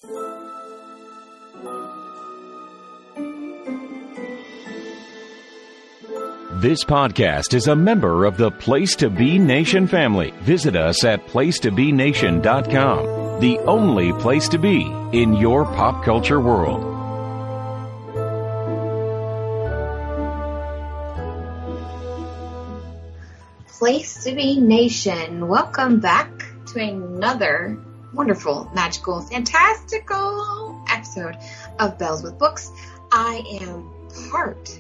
This podcast is a member of the Place to Be Nation family. Visit us at placetobenation.com, the only place to be in your pop culture world. Place to Be Nation. Welcome back to another wonderful, magical, fantastical episode of Bells with Books. I am part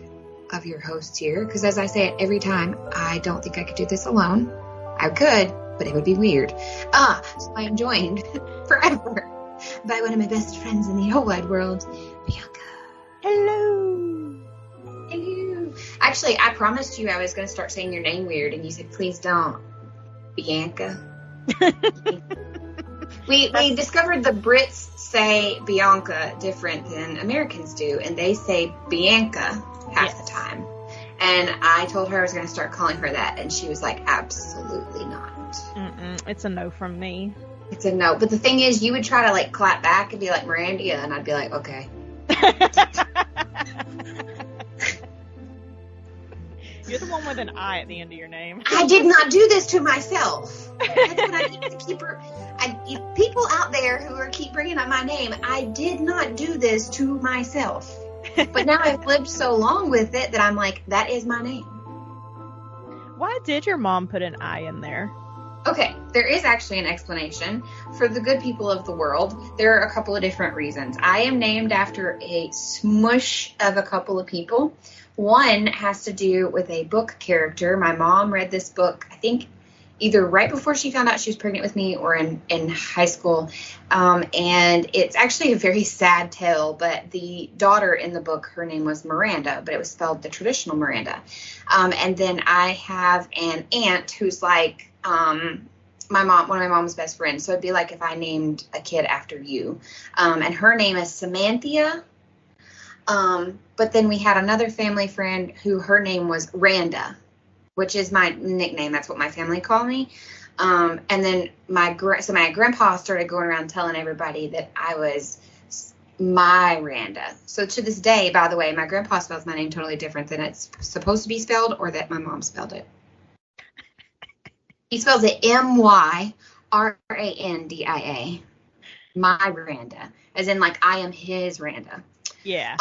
of your host here, because as I say it every time, I don't think I could do this alone. I could, but it would be weird. So I am joined forever by one of my best friends in the whole wide world, Bianca. Hello. Hello. Actually, I promised you I was going to start saying your name weird, and you said, please don't. Bianca. We discovered the Brits say Bianca different than Americans do, and they say Bianca half the time. And I told her I was going to start calling her that, and she was like, absolutely not. It's a no from me. It's a no. But the thing is, you would try to like clap back and be like Mirandia, and I'd be like, okay. You're the one with an I at the end of your name. I did not do this to myself. That's what I need to keep her. People out there who keep bringing up my name, I did not do this to myself. But now I've lived so long with it that I'm like, that is my name. Why did your mom put an I in there? Okay, there is actually an explanation. For the good people of the world, there are a couple of different reasons. I am named after a smush of a couple of people. One has to do with a book character. My mom read this book, I think, either right before she found out she was pregnant with me or in high school. And it's actually a very sad tale, but the daughter in the book, her name was Miranda, but it was spelled the traditional Miranda. And then I have an aunt who's like one of my mom's best friends. So it'd be like if I named a kid after you. And her name is Samantha. But then we had another family friend who her name was Randa, which is my nickname. That's what my family call me. And then my grandpa started going around telling everybody that I was my Randa. So to this day, by the way, my grandpa spells my name totally different than it's supposed to be spelled or that my mom spelled it. He spells it Myranda. My Randa. As in like I am his Randa. Yeah.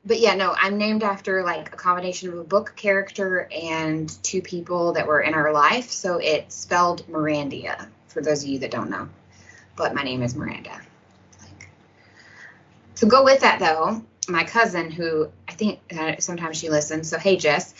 But yeah, no, I'm named after like a combination of a book character and two people that were in our life. So it's spelled Mirandia, for those of you that don't know. But my name is Miranda. To go with that, though, my cousin, who I think sometimes she listens, so hey, Jess.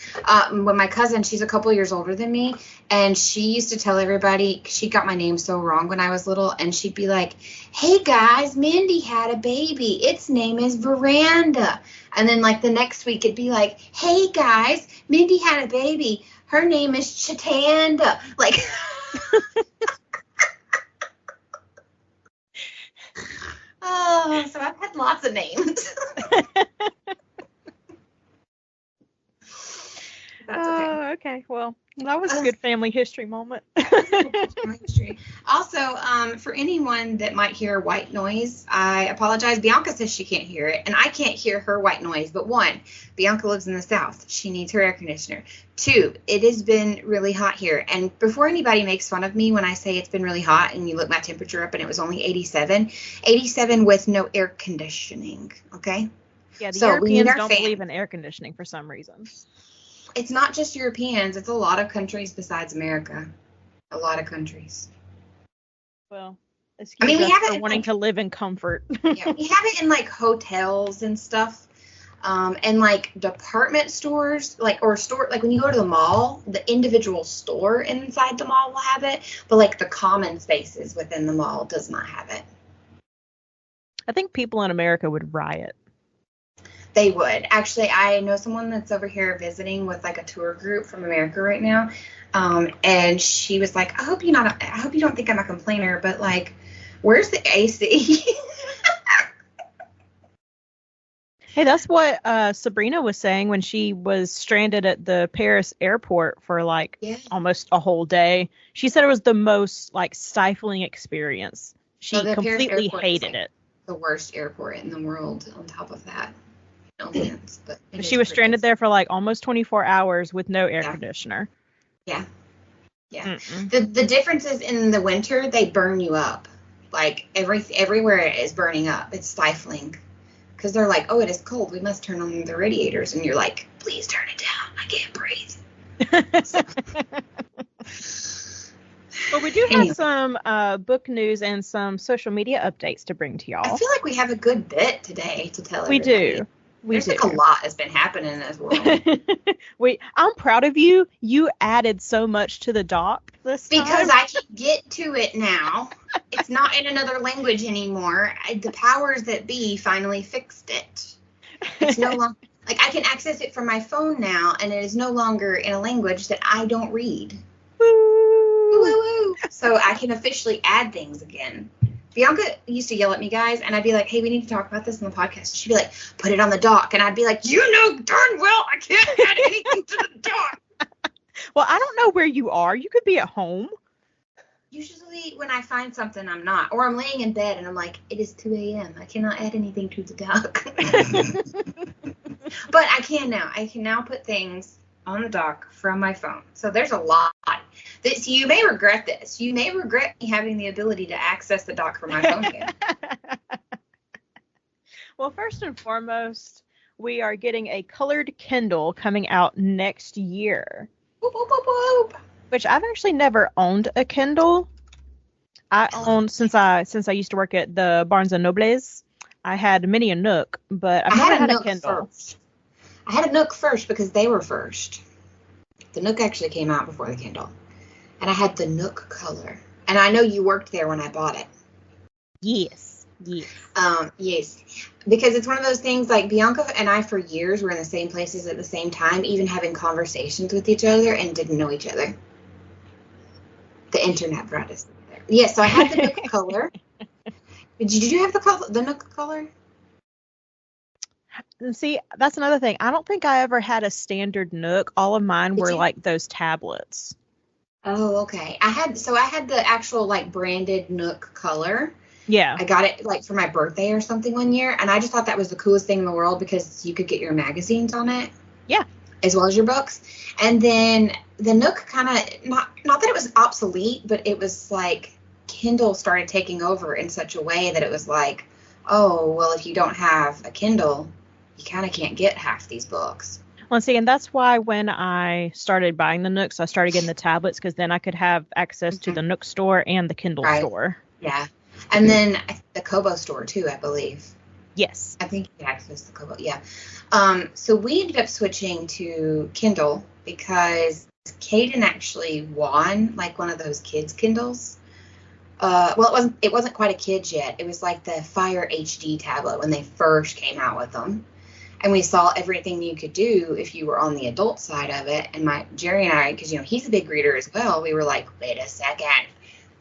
When my cousin, she's a couple years older than me, and she used to tell everybody, she got my name so wrong when I was little, and she'd be like, hey, guys, Mindy had a baby. Its name is Veranda. And then, like, the next week, it'd be like, hey, guys, Mindy had a baby. Her name is Chatanda. Like... Oh, so I've had lots of names. That's okay. Okay. Well, that was a good family history moment. Also, for anyone that might hear white noise, I apologize. Bianca says she can't hear it, and I can't hear her white noise. But one, Bianca lives in the South. She needs her air conditioner. Two, it has been really hot here. And before anybody makes fun of me when I say it's been really hot and you look my temperature up and it was only 87 with no air conditioning, okay? Yeah, the Europeans don't believe in air conditioning for some reason. It's not just Europeans. It's a lot of countries besides America. A lot of countries. Well, we have it wanting to live in comfort. Yeah, we have it in like hotels and stuff, and like department stores, like when you go to the mall, the individual store inside the mall will have it, but like the common spaces within the mall does not have it. I think people in America would riot. They would. Actually, I know someone that's over here visiting with like a tour group from America right now. And she was like, I hope you don't think I'm a complainer, but like, where's the AC? Hey, that's what Sabrina was saying when she was stranded at the Paris airport for almost a whole day. She said it was the most like stifling experience. She completely hated it. the worst airport in the world on top of that. No offense, but she was stranded there for like almost 24 hours with no air conditioner. Yeah. Yeah. The difference is in the winter, they burn you up. Like everywhere it is burning up. It's stifling. Because they're like, oh, it is cold. We must turn on the radiators. And you're like, please turn it down. I can't breathe. Well, we do have some book news and some social media updates to bring to y'all. I feel like we have a good bit today to tell everybody. We do. There's like a lot that's been happening in this world. I'm proud of you. You added so much to the doc this time. Because I can get to it now. It's not in another language anymore. The powers that be finally fixed it. It's no longer, like, I can access it from my phone now, and it is no longer in a language that I don't read. Woo! So I can officially add things again. Bianca used to yell at me, guys, and I'd be like, hey, we need to talk about this in the podcast. She'd be like, put it on the doc. And I'd be like, you know darn well I can't add anything to the doc. Well, I don't know where you are. You could be at home. Usually when I find something, I'm not. Or I'm laying in bed, and I'm like, it is 2 a.m. I cannot add anything to the doc. But I can now. I can now put things on the doc from my phone. So there's a lot. So you may regret this. You may regret me having the ability to access the doc from my phone again. Well, first and foremost, we are getting a colored Kindle coming out next year. Whoop, whoop, whoop, whoop. Which I've actually never owned a Kindle. I owned since I used to work at the Barnes and Nobles. I had many a Nook, but I've never had a Kindle. I had a Nook first because they were first. The Nook actually came out before the Kindle. And I had the Nook color. And I know you worked there when I bought it. Yes. Yes. Because it's one of those things, like, Bianca and I for years were in the same places at the same time, even having conversations with each other, and didn't know each other. The internet brought us together. Yeah, so I had the Nook color. Did you have the Nook color? See, that's another thing. I don't think I ever had a standard Nook. All of mine were like those tablets. Oh, okay. I had the actual, like, branded Nook color. Yeah. I got it, like, for my birthday or something one year, and I just thought that was the coolest thing in the world because you could get your magazines on it. Yeah. As well as your books. And then the Nook kind of, not that it was obsolete, but it was like Kindle started taking over in such a way that it was like, oh, well, if you don't have a Kindle, you kind of can't get half these books. Well, see, and that's why when I started buying the Nooks, I started getting the tablets because then I could have access to the Nook store and the Kindle store. Yeah. And then the Kobo store, too, I believe. Yes. I think you can access the Kobo, yeah. So we ended up switching to Kindle because Caden actually won, like, one of those kids' Kindles. Well, it wasn't quite a kid's yet. It was like the Fire HD tablet when they first came out with them. And we saw everything you could do if you were on the adult side of it. And Jerry and I, because, he's a big reader as well, we were like, wait a second.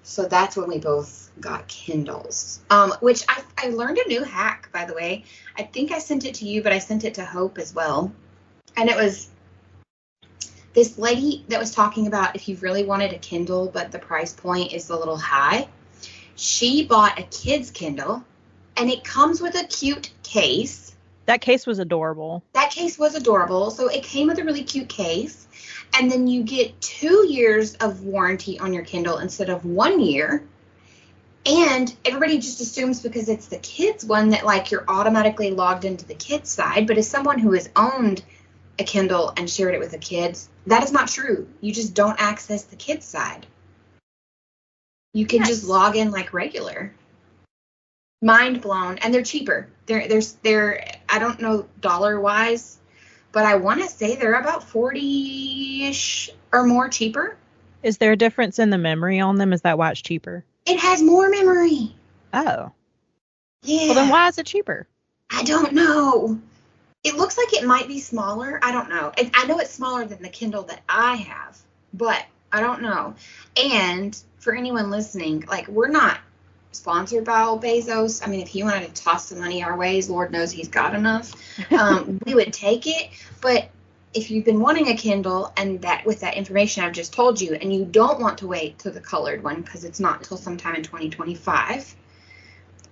So that's when we both got Kindles, which I learned a new hack, by the way. I think I sent it to you, but I sent it to Hope as well. And it was this lady that was talking about if you really wanted a Kindle, but the price point is a little high. She bought a kid's Kindle, and it comes with a cute case. That case was adorable. So it came with a really cute case. And then you get 2 years of warranty on your Kindle instead of 1 year. And everybody just assumes because it's the kids one that, like, you're automatically logged into the kids side. But as someone who has owned a Kindle and shared it with the kids, that is not true. You just don't access the kids side. You can just log in like regular. Mind blown. And they're cheaper. They're I don't know dollar wise, but I want to say they're about 40-ish or more cheaper. Is there a difference in the memory on them? Is that why it's cheaper? It has more memory. Oh. Yeah. Well, then why is it cheaper? I don't know. It looks like it might be smaller. I don't know. I know it's smaller than the Kindle that I have, but I don't know. And for anyone listening, like, we're not sponsored by old Bezos. I mean, if he wanted to toss some money our ways, Lord knows he's got enough. We would take it. But if you've been wanting a Kindle and that with that information I've just told you, and you don't want to wait till the colored one because it's not until sometime in 2025,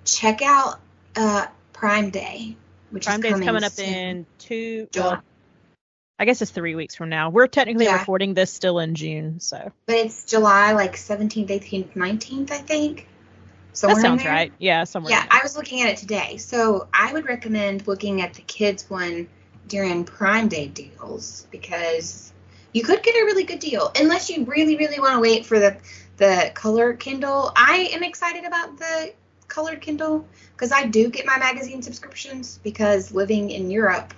check out Prime Day, which Prime is Day is coming up soon. in July. well, I guess it's 3 weeks from now. We're technically Yeah. recording this still in June, so. But it's July, like 17th, 18th, 19th, I think. That sounds right. Yeah, somewhere. Yeah, I was looking at it today. So I would recommend looking at the kids one during Prime Day deals, because you could get a really good deal, unless you really, really want to wait for the color Kindle. I am excited about the colored Kindle because I do get my magazine subscriptions, because living in Europe,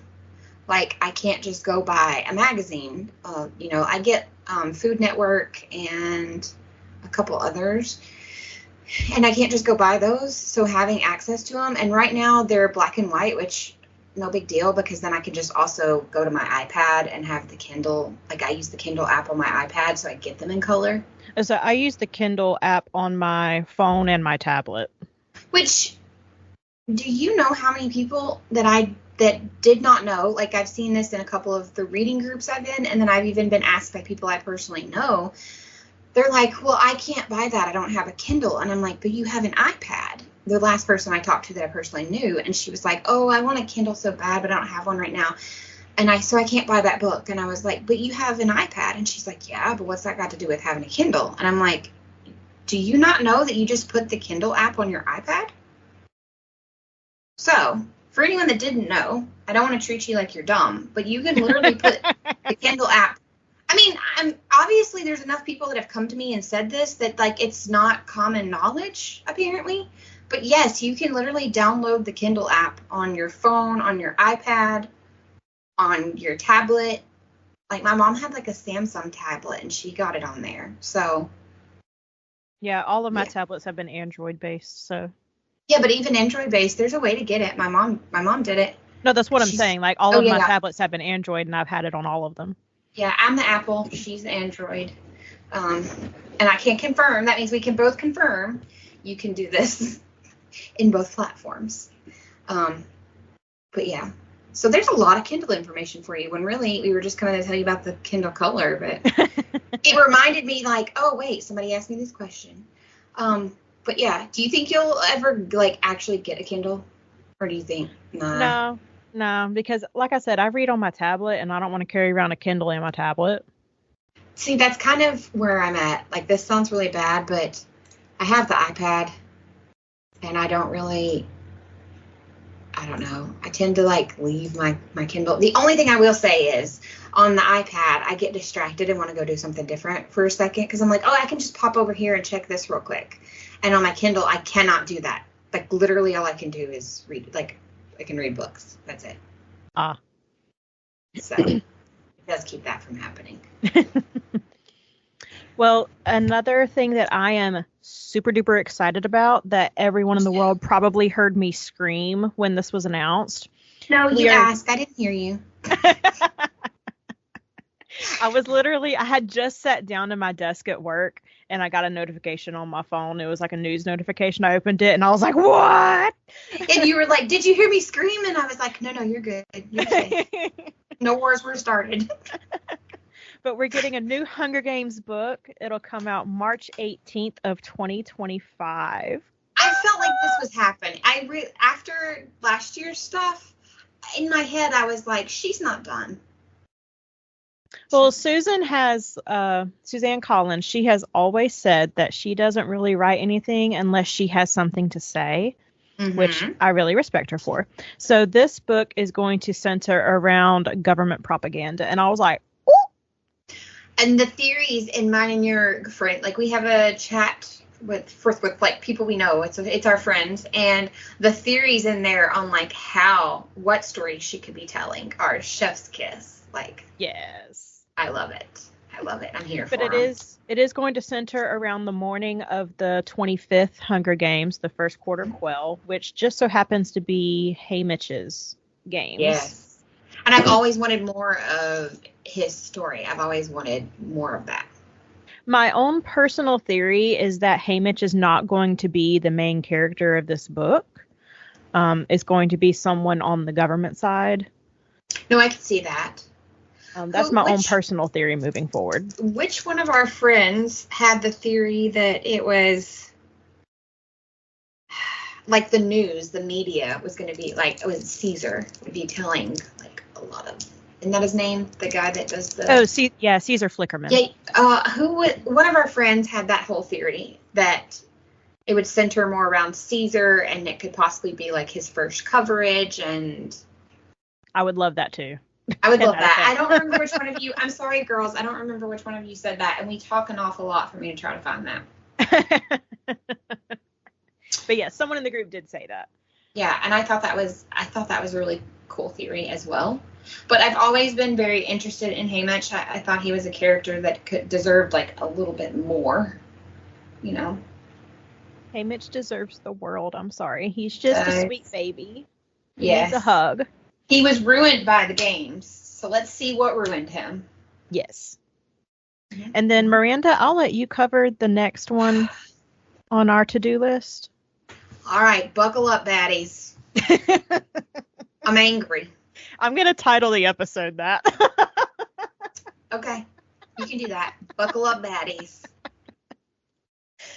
like, I can't just go buy a magazine. I get Food Network and a couple others, and I can't just go buy those. So having access to them, and right now they're black and white, which no big deal, because then I can just also go to my iPad and have the Kindle. Like, I use the Kindle app on my iPad, so I get them in color. So I use the Kindle app on my phone and my tablet. Which, do you know how many people that did not know? Like, I've seen this in a couple of the reading groups I've in, and then I've even been asked by people I personally know. They're like, well, I can't buy that. I don't have a Kindle. And I'm like, but you have an iPad. The last person I talked to that I personally knew, and she was like, oh, I want a Kindle so bad, but I don't have one right now. And so I can't buy that book. And I was like, but you have an iPad. And she's like, yeah, but what's that got to do with having a Kindle? And I'm like, do you not know that you just put the Kindle app on your iPad? So, for anyone that didn't know, I don't want to treat you like you're dumb, but you can literally put the Kindle app. I mean, obviously there's enough people that have come to me and said this, that, like, it's not common knowledge, apparently. But yes, you can literally download the Kindle app on your phone, on your iPad, on your tablet. Like, my mom had, like, a Samsung tablet, and she got it on there. So, yeah, all of my tablets have been Android based, so. Yeah, but even Android-based, there's a way to get it. My mom did it. No, that's what I'm saying. Like, all of my tablets have been Android, and I've had it on all of them. Yeah, I'm the Apple. She's the Android. And I can confirm. That means we can both confirm you can do this in both platforms. But yeah. So there's a lot of Kindle information for you, when really we were just coming to tell you about the Kindle Color. But it reminded me, like, oh, wait, somebody asked me this question. But yeah, do you think you'll ever, like, actually get a Kindle? Or do you think, nah? No, because like I said, I read on my tablet, and I don't want to carry around a Kindle in my tablet. See, that's kind of where I'm at. Like, this sounds really bad, but I have the iPad, and I don't know. I tend to, like, leave my Kindle. The only thing I will say is, on the iPad, I get distracted and want to go do something different for a second, because I'm like, oh, I can just pop over here and check this real quick. And on my Kindle, I cannot do that. Like, literally all I can do is read. Like, I can read books. That's it. So, it does keep that from happening. Well, another thing that I am super duper excited about, that everyone in the world probably heard me scream when this was announced. No, you asked. I didn't hear you. I had just sat down to my desk at work, and I got a notification on my phone. It was like a news notification. I opened it, and I was like, what? And you were like, did you hear me scream? And I was like, no, you're good. You're safe. No wars were started. But we're getting a new Hunger Games book. It'll come out March 18th of 2025. I felt like this was happening. After last year's stuff, in my head, I was like, she's not done. Well, Suzanne Collins, she has always said that she doesn't really write anything unless she has something to say, which I really respect her for. So this book is going to center around government propaganda. And I was like, ooh. And the theories in mine and your friend, like, we have a chat with like people we know. It's our friends, and the theories in there on, like, what stories she could be telling are chef's kiss. Like, yes, I love it. I'm here for it. But it is going to center around the morning of the 25th Hunger Games, the first quarter quell, which just so happens to be Haymitch's games. Yes. And I've always wanted more of his story. I've always wanted more of that. My own personal theory is that Haymitch is not going to be the main character of this book. It's going to be someone on the government side. No, I can see that. That's my own personal theory moving forward. Which one of our friends had the theory that it was... like the news, the media was going to be like, Caesar would be telling like a lot of, isn't that his name? The guy that does the... Caesar Flickerman. Yeah, one of our friends had that whole theory that it would center more around Caesar and it could possibly be like his first coverage, and... I would love that too. I would love that. I don't remember which one of you, I'm sorry girls, I don't remember which one of you said that, and we talk an awful lot for me to try to find that. But yeah, someone in the group did say that. Yeah, and I thought that was a really cool theory as well. But I've always been very interested in Hamish. I thought he was a character that deserved like a little bit more, you know. Hamish deserves the world. I'm sorry. He's just a sweet baby. He needs a hug. He was ruined by the games. So let's see what ruined him. Yes. And then Miranda, I'll let you cover the next one on our to-do list. All right, buckle up, baddies. I'm angry. I'm going to title the episode that. Okay, you can do that. Buckle up, baddies.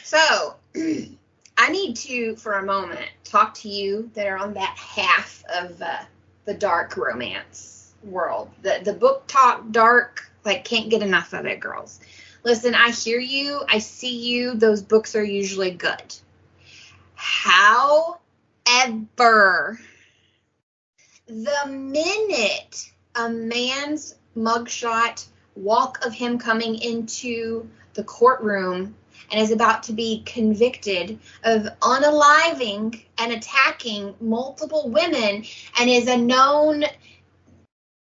So, I need to, for a moment, talk to you that are on that half of the dark romance world. The book talk dark, like, can't get enough of it, girls. Listen, I hear you. I see you. Those books are usually good. However, the minute a man's mugshot, walk of him coming into the courtroom and is about to be convicted of unaliving and attacking multiple women and is a known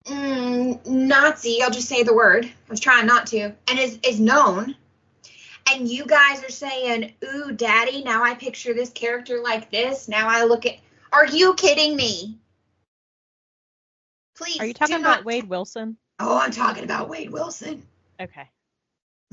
Nazi, I'll just say the word, I was trying not to, and is known, and you guys are saying, ooh, daddy, now I picture this character like this, now I look at, are you kidding me? Please. Are you talking about Wade Wilson? Oh, I'm talking about Wade Wilson. Okay.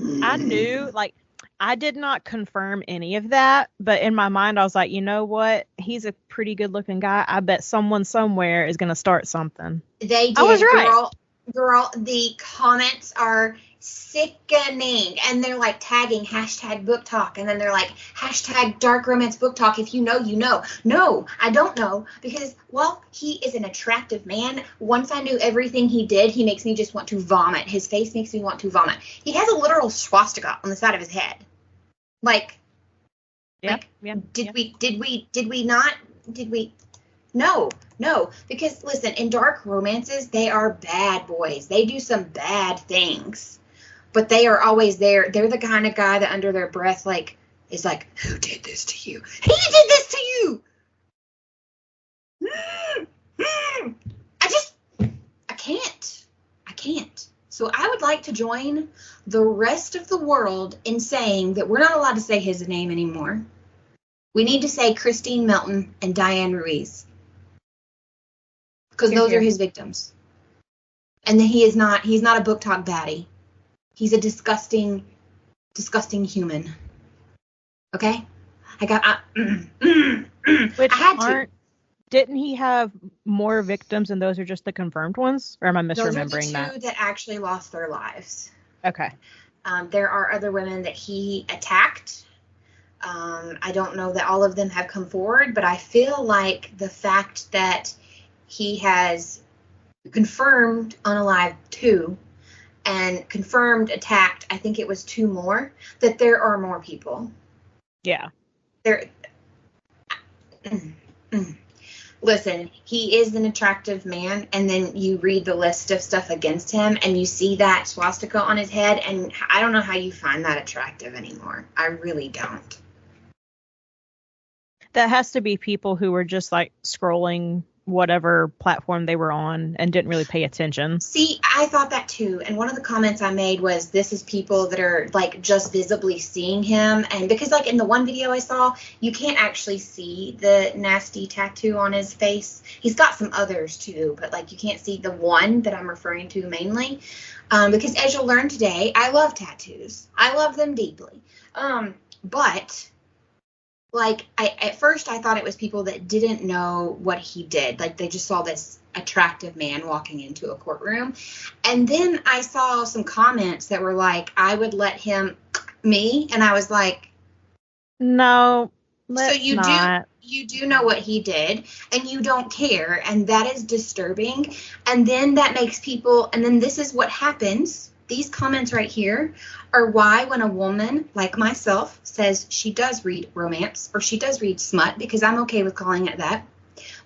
I knew, like, I did not confirm any of that, but in my mind, I was like, you know what? He's a pretty good looking guy. I bet someone somewhere is going to start something. They did. I was right. Girl, the comments are sickening, and they're like tagging hashtag book talk, and then they're like hashtag dark romance book talk. If you know, you know. No, I don't know, because, well, he is an attractive man. Once I knew everything he did, he makes me just want to vomit. His face makes me want to vomit. He has a literal swastika on the side of his head. Like, did we not? No, because listen, in dark romances, they are bad boys. They do some bad things, but they are always there. They're the kind of guy that under their breath, like, is like, who did this to you? He did this to you. I can't. So I would like to join the rest of the world in saying that we're not allowed to say his name anymore. We need to say Christine Melton and Diane Ruiz. Because those are his victims. And he's not a book talk baddie. He's a disgusting, disgusting human. Okay? Which I had to. Didn't he have more victims and those are just the confirmed ones? Or am I misremembering that? Those are the two that actually lost their lives. Okay. There are other women that he attacked. I don't know that all of them have come forward, but I feel like the fact that he has confirmed unalive 2 and confirmed attacked, I think it was 2 more, that there are more people. Yeah. Listen, he is an attractive man, and then you read the list of stuff against him, and you see that swastika on his head, and I don't know how you find that attractive anymore. I really don't. That has to be people who were just, like, scrolling whatever platform they were on and didn't really pay attention. See, I thought that too. And one of the comments I made was, this is people that are like just visibly seeing him. And because like in the one video I saw, you can't actually see the nasty tattoo on his face. He's got some others too, but like you can't see the one that I'm referring to mainly. Because as you'll learn today, I love tattoos. I love them deeply. But like, at first I thought it was people that didn't know what he did. Like, they just saw this attractive man walking into a courtroom. And then I saw some comments that were like, I would let him me. And I was like, no, Let's so you do know what he did, and you don't care, and that is disturbing. And then that makes people, and then this is what happens. These comments right here are why when a woman like myself says she does read romance or she does read smut, because I'm okay with calling it that,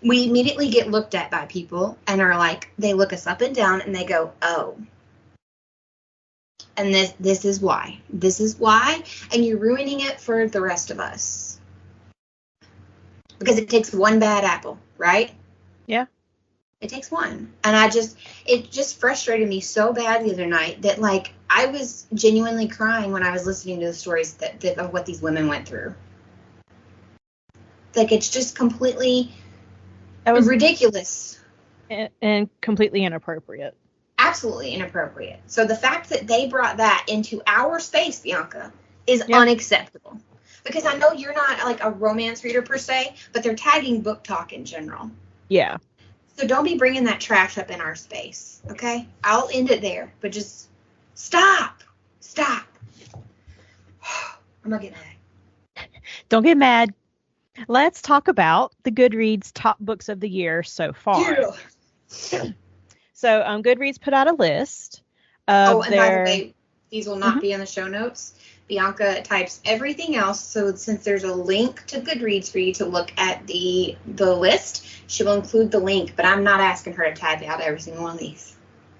we immediately get looked at by people and are like, they look us up and down and they go, oh. And this is why. This is why. And you're ruining it for the rest of us. Because it takes one bad apple, right? Yeah. It takes one. And it just frustrated me so bad the other night that, like, I was genuinely crying when I was listening to the stories of what these women went through. Like, it's just completely ridiculous. And completely inappropriate. Absolutely inappropriate. So the fact that they brought that into our space, Bianca, is unacceptable. Because I know you're not like a romance reader per se, but they're tagging book talk in general. Yeah. So don't be bringing that trash up in our space, okay? I'll end it there, but just stop. Stop. I'm going to get mad. Don't get mad. Let's talk about the Goodreads top books of the year so far. Yeah. So Goodreads put out a list of by the way, these will not be in the show notes. Bianca types everything else, so since there's a link to Goodreads for you to look at the list, she will include the link, but I'm not asking her to type out every single one of these.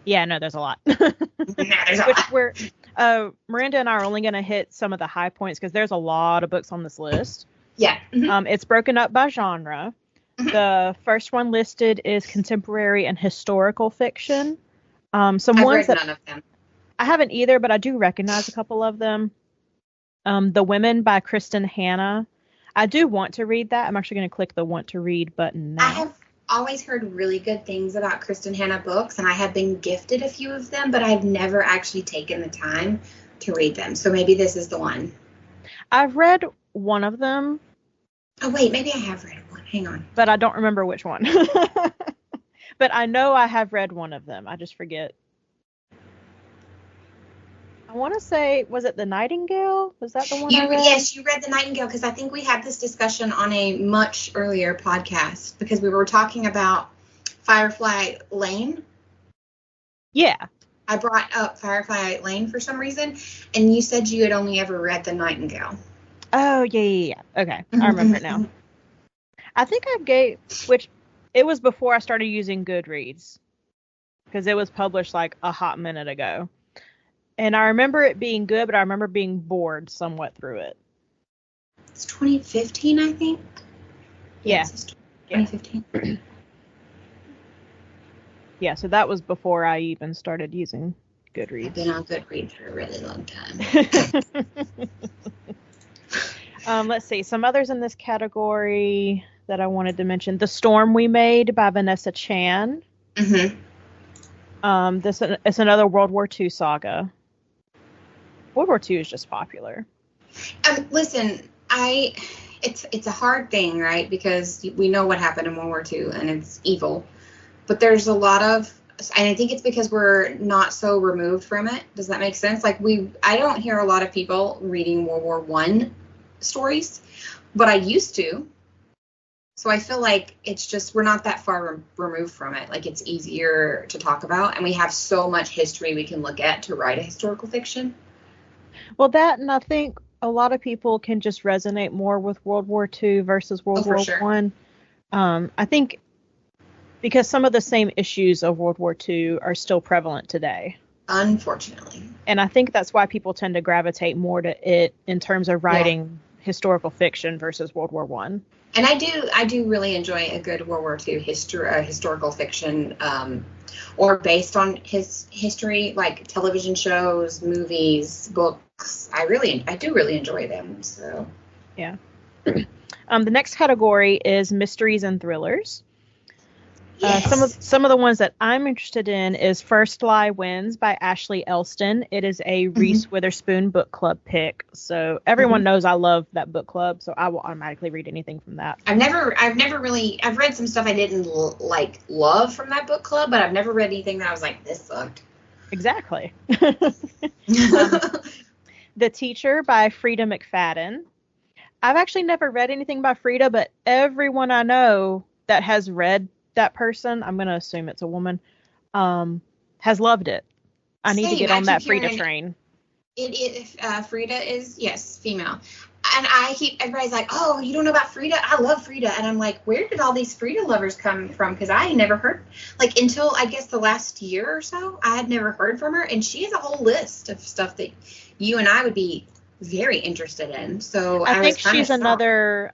Yeah, no, there's a lot. There's a lot. Miranda and I are only going to hit some of the high points because there's a lot of books on this list. Yeah. Mm-hmm. It's broken up by genre. Mm-hmm. The first one listed is contemporary and historical fiction. I've read none of them. I haven't either, but I do recognize a couple of them. The Women by Kristen Hanna. I do want to read that. I'm actually going to click the want to read button now. I have always heard really good things about Kristen Hanna books, and I have been gifted a few of them, but I've never actually taken the time to read them. So maybe this is the one. I've read one of them. Oh, wait, maybe I have read one. Hang on. But I don't remember which one. But I know I have read one of them. I just forget. I want to say, was it The Nightingale? Was that the one I read? Yes, you read The Nightingale, because I think we had this discussion on a much earlier podcast because we were talking about Firefly Lane. Yeah. I brought up Firefly Lane for some reason, and you said you had only ever read The Nightingale. Oh, yeah. Okay, I remember it now. I think it was before I started using Goodreads, because it was published like a hot minute ago. And I remember it being good, but I remember being bored somewhat through it. It's 2015, I think. Yeah. It's 2015. Yeah, so that was before I even started using Goodreads. I've been on Goodreads for a really long time. Let's see. Some others in this category that I wanted to mention. The Storm We Made by Vanessa Chan. Mm-hmm. It's another World War II saga. World War II is just popular. Listen, it's a hard thing, right? Because we know what happened in World War II, and it's evil. But there's a lot of, and I think it's because we're not so removed from it. Does that make sense? Like I don't hear a lot of people reading World War I stories, but I used to. So I feel like it's just, we're not that far removed from it. Like, it's easier to talk about, and we have so much history we can look at to write a historical fiction. Well, and I think a lot of people can just resonate more with World War II versus World War I. I think because some of the same issues of World War II are still prevalent today. Unfortunately. And I think that's why people tend to gravitate more to it in terms of writing historical fiction versus World War I. And I do really enjoy a good World War II historical fiction, or based on his history, like television shows, movies, books. I do really enjoy them. So yeah. The next category is mysteries and thrillers. Yes. Some of the ones that I'm interested in is First Lie Wins by Ashley Elston. It is a Reese Witherspoon book club pick. So everyone knows I love that book club, so I will automatically read anything from that. I've read some stuff I didn't love from that book club, but I've never read anything that I was like, this sucked. Exactly. The Teacher by Frida McFadden. I've actually never read anything by Frida, but everyone I know that has read that person, I'm going to assume it's a woman, has loved it. I need to get on that Frida train. Frida is, yes, female. And everybody's like, oh, you don't know about Frida? I love Frida. And I'm like, where did all these Frida lovers come from? Because I never heard, like, until I guess the last year or so, I had never heard from her. And she has a whole list of stuff that you and I would be very interested in. So I think she's another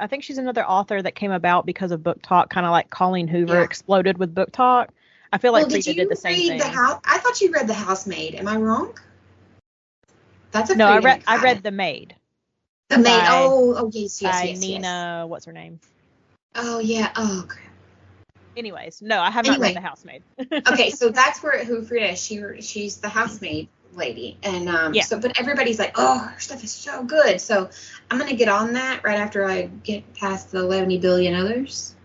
author that came about because of Book Talk, kind of like Colleen Hoover exploded with Book Talk. I feel like Frida did the same thing. I thought you read The Housemaid. Am I wrong? That's a No, I read The Maid. The Maid. Oh, yes. Nina, what's her name? Oh, yeah. Oh, crap. Anyways, no, I have not read The Housemaid. Okay, so that's who Frida is. She's the housemaid lady. And but everybody's like, oh, her stuff is so good. So I'm going to get on that right after I get past the 11 billion others.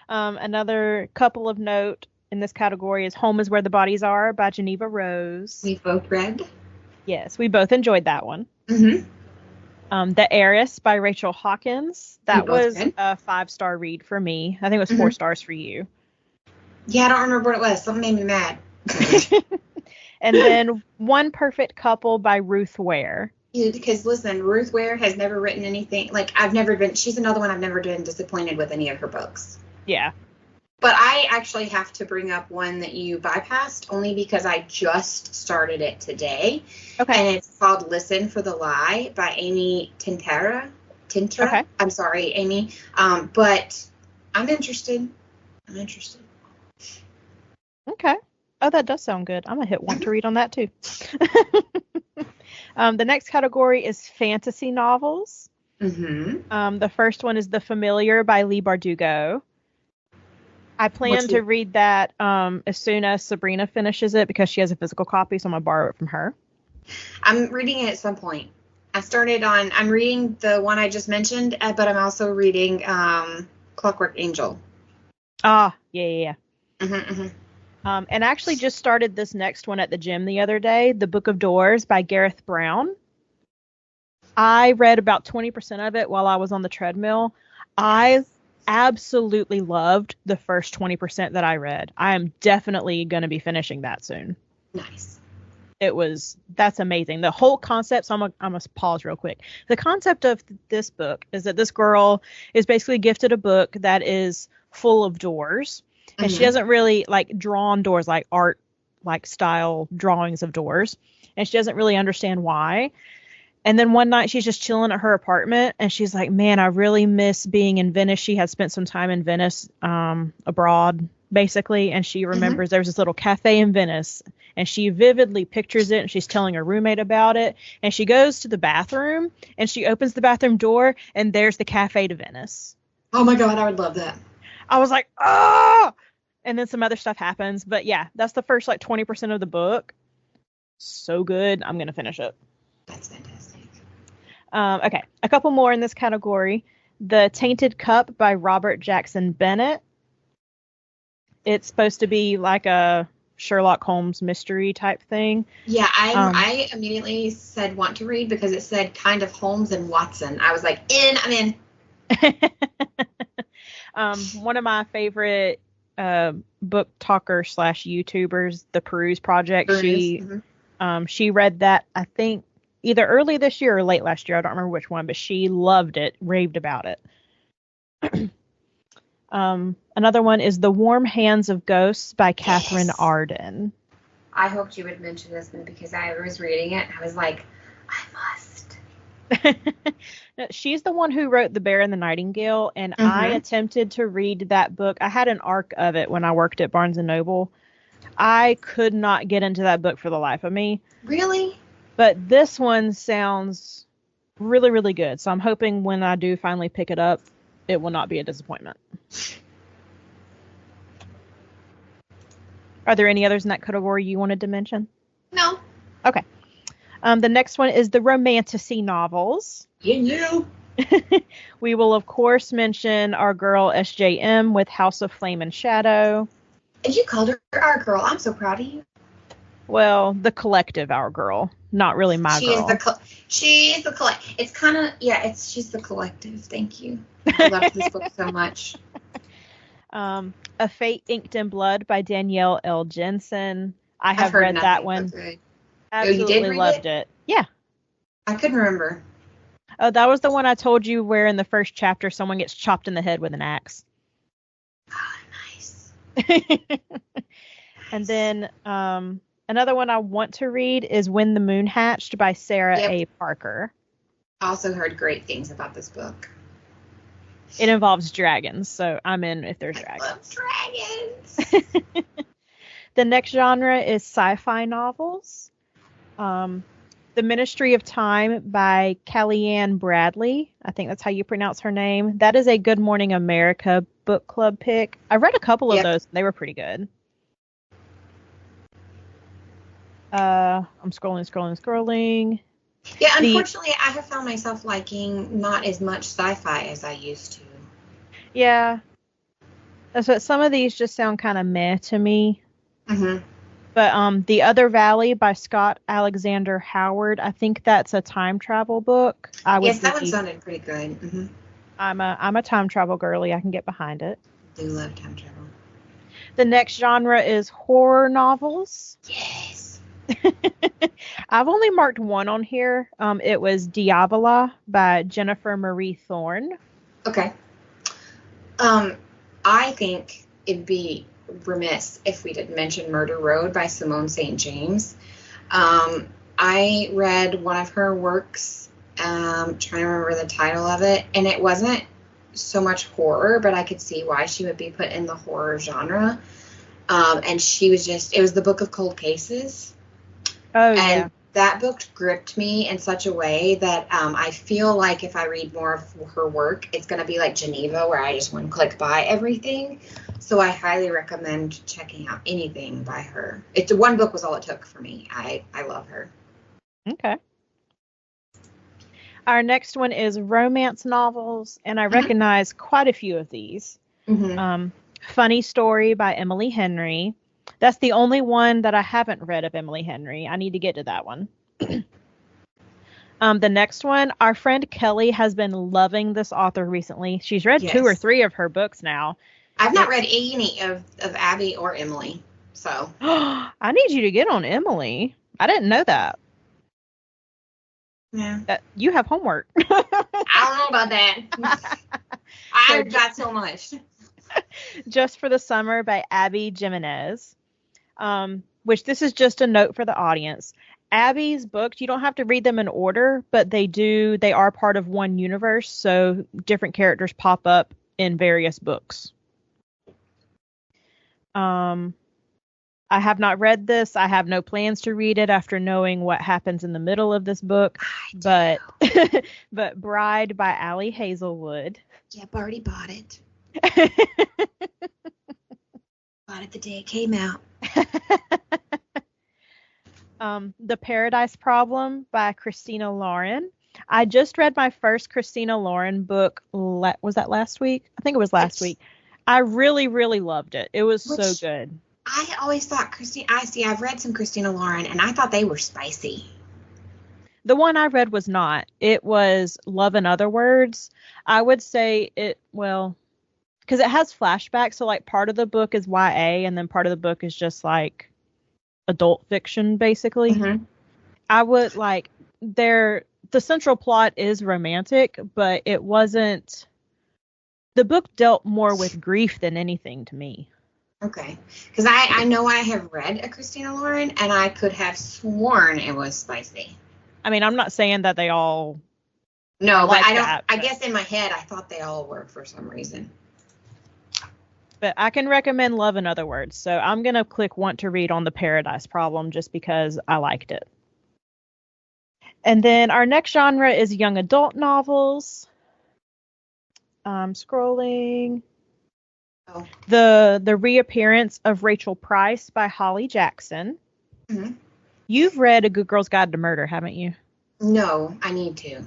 Another couple of note in this category is Home is Where the Bodies Are by Geneva Rose. We both read. Yes, we both enjoyed that one. Mm-hmm. The Heiress by Rachel Hawkins. That was a 5-star read for me. I think it was 4 stars for you. Yeah, I don't remember what it was. Something made me mad. And then One Perfect Couple by Ruth Ware. Yeah, because listen, Ruth Ware has never written anything. Like, she's another one I've never been disappointed with any of her books. Yeah. But I actually have to bring up one that you bypassed only because I just started it today. Okay. And it's called Listen for the Lie by Amy Tintra. Okay. I'm sorry, Amy. But I'm interested. Okay. Oh, that does sound good. I'm going to want to read on that too. The next category is fantasy novels. Mm-hmm. The first one is The Familiar by Leigh Bardugo. I plan to read that as soon as Sabrina finishes it because she has a physical copy, so I'm going to borrow it from her. I'm reading it at some point. I'm reading the one I just mentioned, but I'm also reading Clockwork Angel. Ah, yeah. Mm-hmm, mm-hmm. And I actually just started this next one at the gym the other day, The Book of Doors by Gareth Brown. I read about 20% of it while I was on the treadmill. I absolutely loved the first 20% that I read. I am definitely going to be finishing that soon. Nice. That's amazing. The whole concept, so I'm going to pause real quick. The concept of this book is that this girl is basically gifted a book that is full of doors. And she doesn't really like drawn doors, like art, like style drawings of doors. And she doesn't really understand why. And then one night she's just chilling at her apartment and she's like, man, I really miss being in Venice. She had spent some time in Venice, abroad, basically. And she remembers there was this little cafe in Venice and she vividly pictures it and she's telling her roommate about it. And she goes to the bathroom and she opens the bathroom door and there's the Cafe de Venice. Oh my God, I would love that. I was like, ah! And then some other stuff happens. But yeah, that's the first like 20% of the book. So good. I'm going to finish it. That's fantastic. Okay, a couple more in this category. The Tainted Cup by Robert Jackson Bennett. It's supposed to be like a Sherlock Holmes mystery type thing. Yeah, I immediately said want to read because it said kind of Holmes and Watson. I was like, I'm in. One of my favorite book talker / YouTubers, The Peruse Project. She read that, I think, either early this year or late last year. I don't remember which one, but she loved it, raved about it. Another one is The Warm Hands of Ghosts by Catherine Arden. I hoped you would mention this one because I was reading it. I was like, I must. She's the one who wrote The Bear and the Nightingale, and I attempted to read that book. I had an arc of it when I worked at Barnes & Noble. I could not get into that book for the life of me. Really? But this one sounds really, really good. So I'm hoping when I do finally pick it up, it will not be a disappointment. Are there any others in that category you wanted to mention? No. Okay. The next one is the romantasy novels. Yeah. We will, of course, mention our girl SJM with House of Flame and Shadow. You called her our girl. I'm so proud of you. Well, the collective Our Girl. not really my girl. She is the collective. It's kind of, she's the collective. Thank you. I love this book so much. A Fate Inked in Blood by Danielle L. Jensen. I've read that one. Absolutely loved it. Yeah. I couldn't remember. Oh, that was the one I told you where in the first chapter someone gets chopped in the head with an axe. Oh, nice. And then another one I want to read is When the Moon Hatched by Sarah A. Parker. Also heard great things about this book. It involves dragons, so I'm in if there's dragons. I love dragons. The next genre is sci-fi novels. The Ministry of Time by Kellyanne Bradley. I think that's how you pronounce her name. That is a Good Morning America book club pick. I read a couple of those. They were pretty good. I'm scrolling. Yeah, unfortunately, I have found myself liking not as much sci-fi as I used to. Yeah. That's what some of these just sound kind of meh to me. Mm-hmm. But The Other Valley by Scott Alexander Howard, I think that's a time travel book. Yes, that one sounded pretty good. Mm-hmm. I'm a time travel girly. I can get behind it. I do love time travel. The next genre is horror novels. Yes. I've only marked one on here. It was Diavola by Jennifer Marie Thorne. Okay. I think it'd be remiss if we didn't mention Murder Road by Simone St. James. I read one of her works, trying to remember the title of it, and it wasn't so much horror, but I could see why she would be put in the horror genre. And it was the Book of Cold Cases. Oh, yeah. And that book gripped me in such a way that I feel like if I read more of her work, it's going to be like Geneva, where I just one click buy everything. So I highly recommend checking out anything by her. One book was all it took for me. I love her. Okay. Our next one is romance novels, and I recognize quite a few of these. Mm-hmm. Funny Story by Emily Henry. That's the only one that I haven't read of Emily Henry. I need to get to that one. The next one, our friend Kelly has been loving this author recently. She's read 2 or 3 of her books now. I've not read any of Abby or Emily, so. I need you to get on Emily. I didn't know that. Yeah. You have homework. I don't know about that. I've got so much. Just for the Summer by Abby Jimenez. Which this is just a note for the audience. Abby's books, you don't have to read them in order, but they are part of one universe, so different characters pop up in various books. I have not read this. I have no plans to read it after knowing what happens in the middle of this book. But Bride by Allie Hazelwood. Yep, already bought it. Bought it the day it came out. The Paradise Problem by Christina Lauren. I just read my first Christina Lauren book. Was that last week? I think it was last week. I really, really loved it. It was so good. I always thought I've read some Christina Lauren, and I thought they were spicy. The one I read was not. It was Love in Other Words. I would say because it has flashbacks, so like part of the book is YA, and then part of the book is just like adult fiction, basically. Mm-hmm. I would the central plot is romantic, but it wasn't. The book dealt more with grief than anything to me. Okay, because I know I have read a Christina Lauren, and I could have sworn it was spicy. I mean, I'm not saying that they all. No, but I don't. I guess in my head, I thought they all were for some reason. But I can recommend Love in Other Words, so I'm gonna click Want to Read on The Paradise Problem just because I liked it. And then our next genre is young adult novels. I'm scrolling. Oh. The Reappearance of Rachel Price by Holly Jackson. Mm-hmm. You've read A Good Girl's Guide to Murder, haven't you? No, I need to.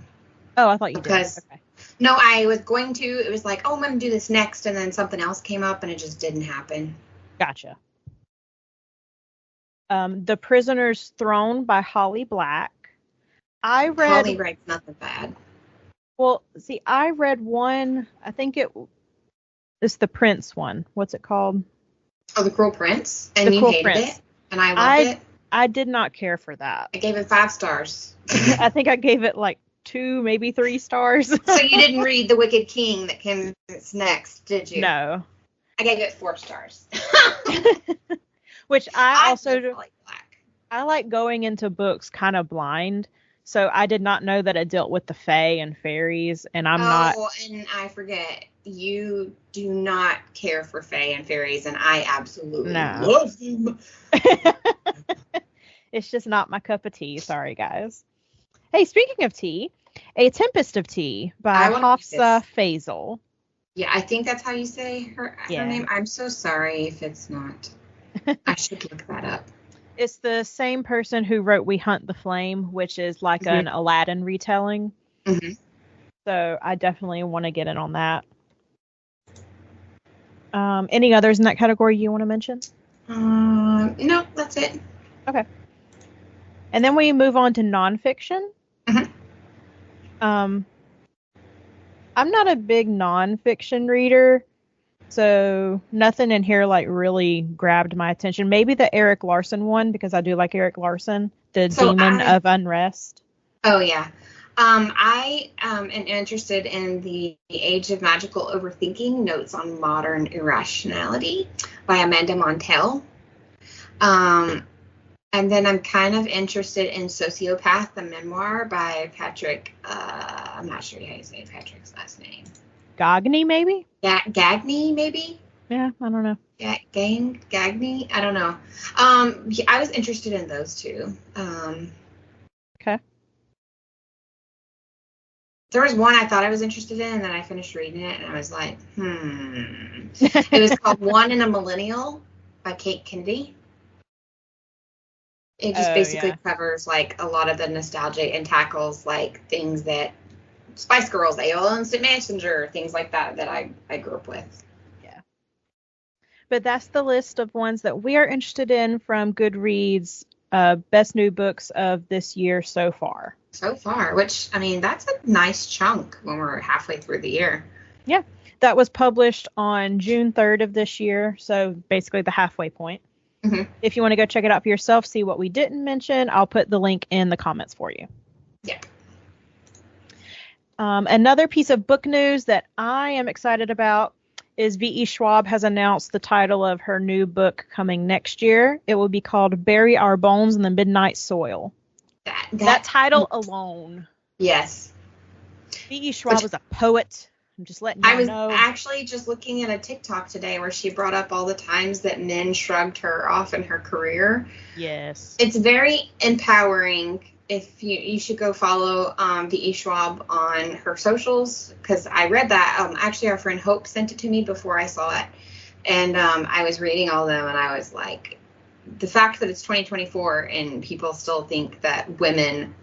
Oh, I thought you did. Okay. No, I was going to. It was like, I'm going to do this next, and then something else came up, and it just didn't happen. Gotcha. The Prisoner's Throne by Holly Black. Holly writes nothing bad. Well, see, I read one. I think it's the Prince one. What's it called? Oh, The Cruel Prince? And you hated it? And I loved it? I did not care for that. I gave it 5 stars. I think I gave it like 2, maybe 3 stars. So you didn't read The Wicked King that came next, did you? No. I gave it 4 stars. Which I also like Black. I like going into books kind of blind. So I did not know that it dealt with the fae and fairies, and I'm not. Oh, and I forget, you do not care for fae and fairies, and I absolutely love them. It's just not my cup of tea. Sorry, guys. Hey, speaking of tea, A Tempest of Tea by Hafsa Faisal. Yeah, I think that's how you say her name. I'm so sorry if it's not. I should look that up. It's the same person who wrote We Hunt the Flame, which is like an Aladdin retelling. Mm-hmm. So I definitely want to get in on that. Any others in that category you want to mention? No, that's it. Okay. And then we move on to nonfiction. Mm-hmm. I'm not a big nonfiction reader, so nothing in here like really grabbed my attention. Maybe the Eric Larson one, because I do like Eric Larson, The Demon of Unrest. Oh, yeah. I am interested in The Age of Magical Overthinking, Notes on Modern Irrationality by Amanda Montell. And then I'm kind of interested in Sociopath, the memoir by Patrick. I'm not sure how you say Patrick's last name. Gagne, maybe? Gagne, maybe? Yeah, I don't know. Gagne? I don't know. I was interested in those two. Okay. There was one I thought I was interested in, and then I finished reading it, and I was like, It was called One in a Millennial by Kate Kennedy. It just basically covers, like, a lot of the nostalgia and tackles, like, things that Spice Girls, AOL Instant Messenger, things like that I grew up with. Yeah. But that's the list of ones that we are interested in from Goodreads, best new books of this year so far. So far, which, I mean, that's a nice chunk when we're halfway through the year. Yeah. That was published on June 3rd of this year, so basically the halfway point. Mm-hmm. If you want to go check it out for yourself, see what we didn't mention, I'll put the link in the comments for you. Yeah. Another piece of book news that I am excited about is V.E. Schwab has announced the title of her new book coming next year. It will be called Bury Our Bones in the Midnight Soil. That title alone. Yes. V.E. Schwab is a poet. I'm just letting you know. I was actually just looking at a TikTok today where she brought up all the times that men shrugged her off in her career. Yes. It's very empowering. If you should go follow V.E. Schwab on her socials, because I read that. Actually, our friend Hope sent it to me before I saw it. And I was reading all of them, and I was like, the fact that it's 2024 and people still think that women,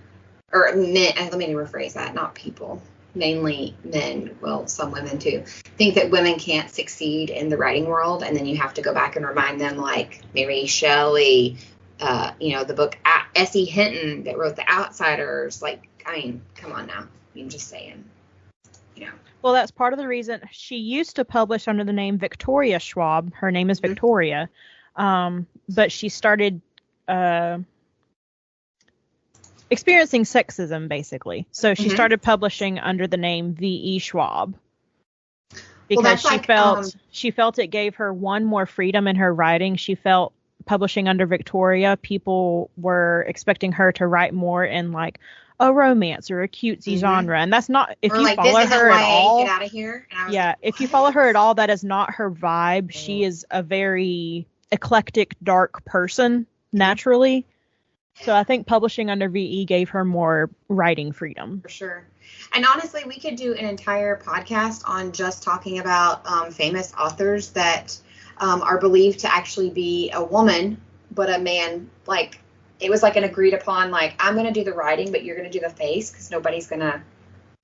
or men, let me rephrase that, not people, mainly men, well, some women too, think that women can't succeed in the writing world, and then you have to go back and remind them, like Mary Shelley, the book S.E. Hinton that wrote The Outsiders. Like, I mean, come on now. I'm just saying, Well, that's part of the reason she used to publish under the name Victoria Schwab. Her name is Victoria. But she started experiencing sexism, basically. So she started publishing under the name V.E. Schwab. Because she felt it gave her one more freedom in her writing. She felt publishing under Victoria, people were expecting her to write more in like a romance or a cutesy genre, and that's not. If you follow her at all, get out of here. If you follow her at all, that is not her vibe. She is a very eclectic, dark person naturally. So I think publishing under VE gave her more writing freedom. For sure. And honestly, we could do an entire podcast on just talking about famous authors that are believed to actually be a woman, but a man. Like, it was like an agreed upon, like, I'm going to do the writing, but you're going to do the face because nobody's going to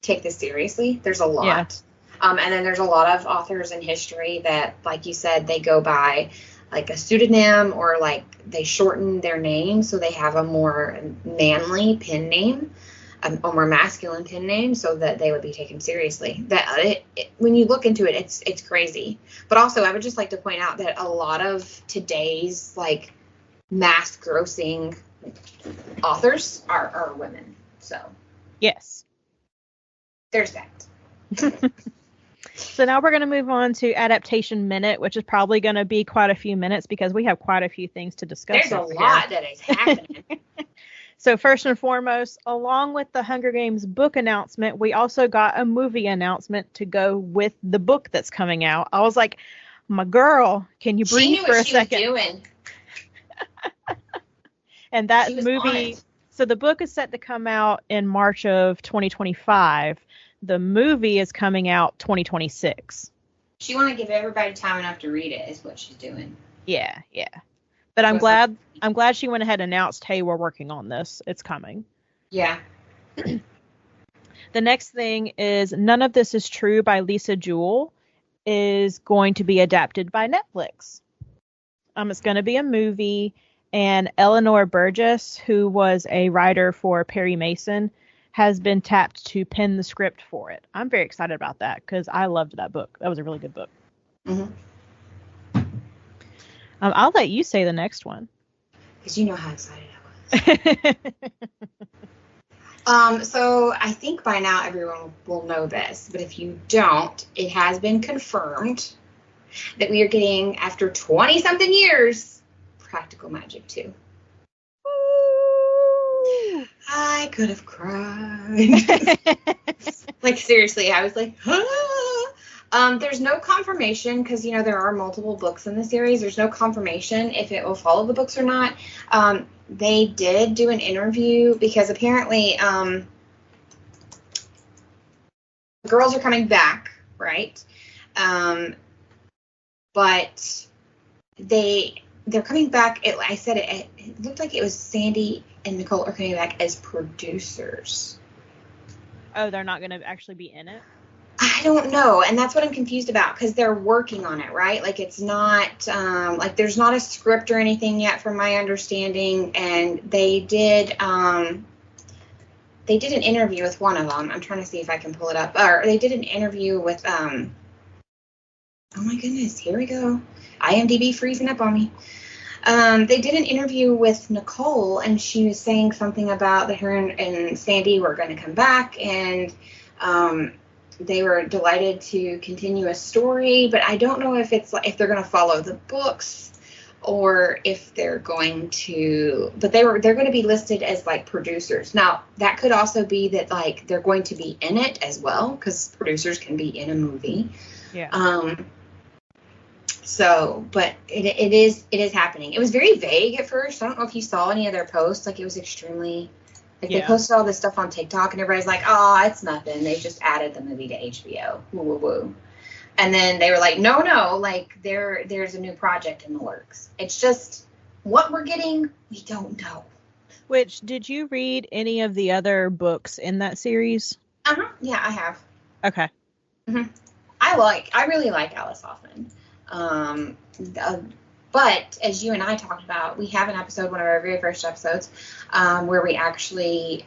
take this seriously. There's a lot. And then there's a lot of authors in history that, like you said, they go by like a pseudonym, or like they shorten their name so they have a more manly pen name, a more masculine pen name, so that they would be taken seriously. That when you look into it, it's crazy. But also, I would just like to point out that a lot of today's like mass grossing authors are women. So yes, there's that. So now we're going to move on to Adaptation Minute, which is probably going to be quite a few minutes because we have quite a few things to discuss. There's a lot that is happening. So first and foremost, along with the Hunger Games book announcement, we also got a movie announcement to go with the book that's coming out. I was like, my girl, can you breathe for a second? She knew what she was doing. And that movie, so the book is set to come out in March of 2025. The movie is coming out 2026. She want to give everybody time enough to read it is what she's doing. Yeah. But I'm glad she went ahead and announced, hey, we're working on this. It's coming. Yeah. The next thing is None of This Is True by Lisa Jewell is going to be adapted by Netflix. It's going to be a movie, and Eleanor Burgess, who was a writer for Perry Mason, has been tapped to pen the script for it. I'm very excited about that because I loved that book. That was a really good book. Mm-hmm. I'll let you say the next one. Because you know how excited I was. So I think by now everyone will know this, but if you don't, it has been confirmed that we are getting, after 20-something years, Practical Magic 2. I could have cried. Like, seriously, I was like, ah. There's no confirmation because, there are multiple books in the series. There's no confirmation if it will follow the books or not. They did do an interview because apparently the girls are coming back, right? But they're coming back. It looked like it was Sandy and Nicole are coming back as producers. Oh, they're not going to actually be in it? I don't know, and that's what I'm confused about because they're working on it, right? Like it's not like there's not a script or anything yet, from my understanding. And they did an interview with one of them. I'm trying to see if I can pull it up. Or they did an interview with oh my goodness, here we go. IMDb freezing up on me. They did an interview with Nicole, and she was saying something about that her and Sandy were going to come back, and they were delighted to continue a story. But I don't know if they're going to follow the books or if they're going to. But they're going to be listed as like producers. Now that could also be that like they're going to be in it as well, because producers can be in a movie. Yeah. So, but it is happening. It was very vague at first. I don't know if you saw any of their posts. Like, it was extremely, like, They posted all this stuff on TikTok, and everybody's like, oh, it's nothing. They just added the movie to HBO. Woo, woo, woo. And then they were like, no, like, there's a new project in the works. It's just what we're getting, we don't know. Which, did you read any of the other books in that series? Uh-huh. Yeah, I have. Okay. Mm-hmm. I really like Alice Hoffman. But as you and I talked about, we have an episode, one of our very first episodes, where we actually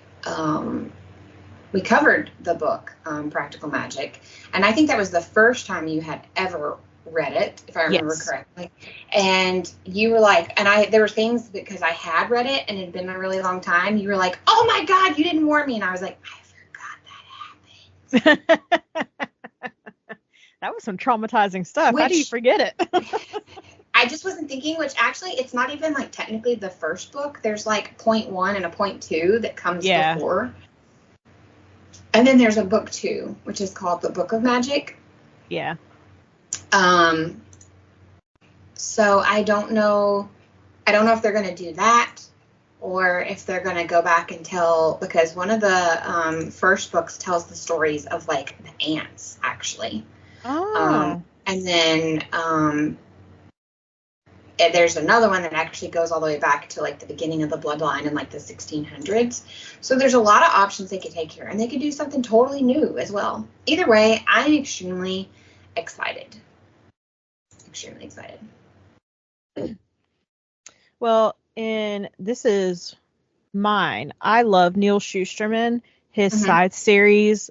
we covered the book Practical Magic, and I think that was the first time you had ever read it, if I remember correctly. And you were like, and there were things because I had read it and it had been a really long time. You were like, oh my God, you didn't warn me, and I was like, I forgot that happened. That was some traumatizing stuff. How do you forget it? I just wasn't thinking, which actually it's not even like technically the first book. There's like point 1 and a point 2 that comes before. And then there's a book 2, which is called The Book of Magic. Yeah. So I don't know if they're going to do that or if they're going to go back and tell, because one of the first books tells the stories of like the ants actually. Oh. And then there's another one that actually goes all the way back to like the beginning of the bloodline in like the 1600s. So there's a lot of options they could take here, and they could do something totally new as well. Either way, I'm extremely excited. Extremely excited. Well, and this is mine. I love Neil Shusterman, his Scythe series.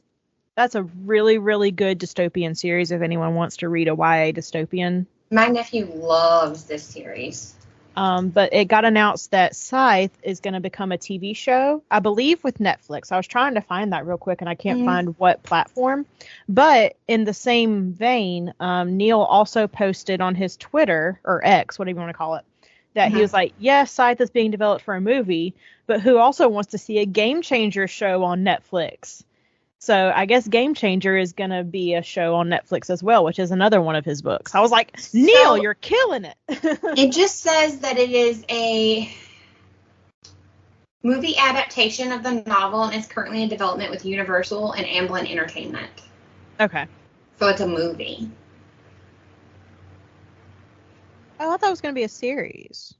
That's a really, really good dystopian series if anyone wants to read a YA dystopian. My nephew loves this series. But it got announced that Scythe is going to become a TV show, I believe, with Netflix. I was trying to find that real quick, and I can't find what platform. But in the same vein, Neil also posted on his Twitter, or X, whatever you want to call it, that he was like, yes, Scythe is being developed for a movie, but who also wants to see a Game Changer show on Netflix? So I guess Game Changer is going to be a show on Netflix as well, which is another one of his books. I was like, Neil, you're killing it. It just says that it is a movie adaptation of the novel and is currently in development with Universal and Amblin Entertainment. Okay. So it's a movie. Oh, I thought it was going to be a series.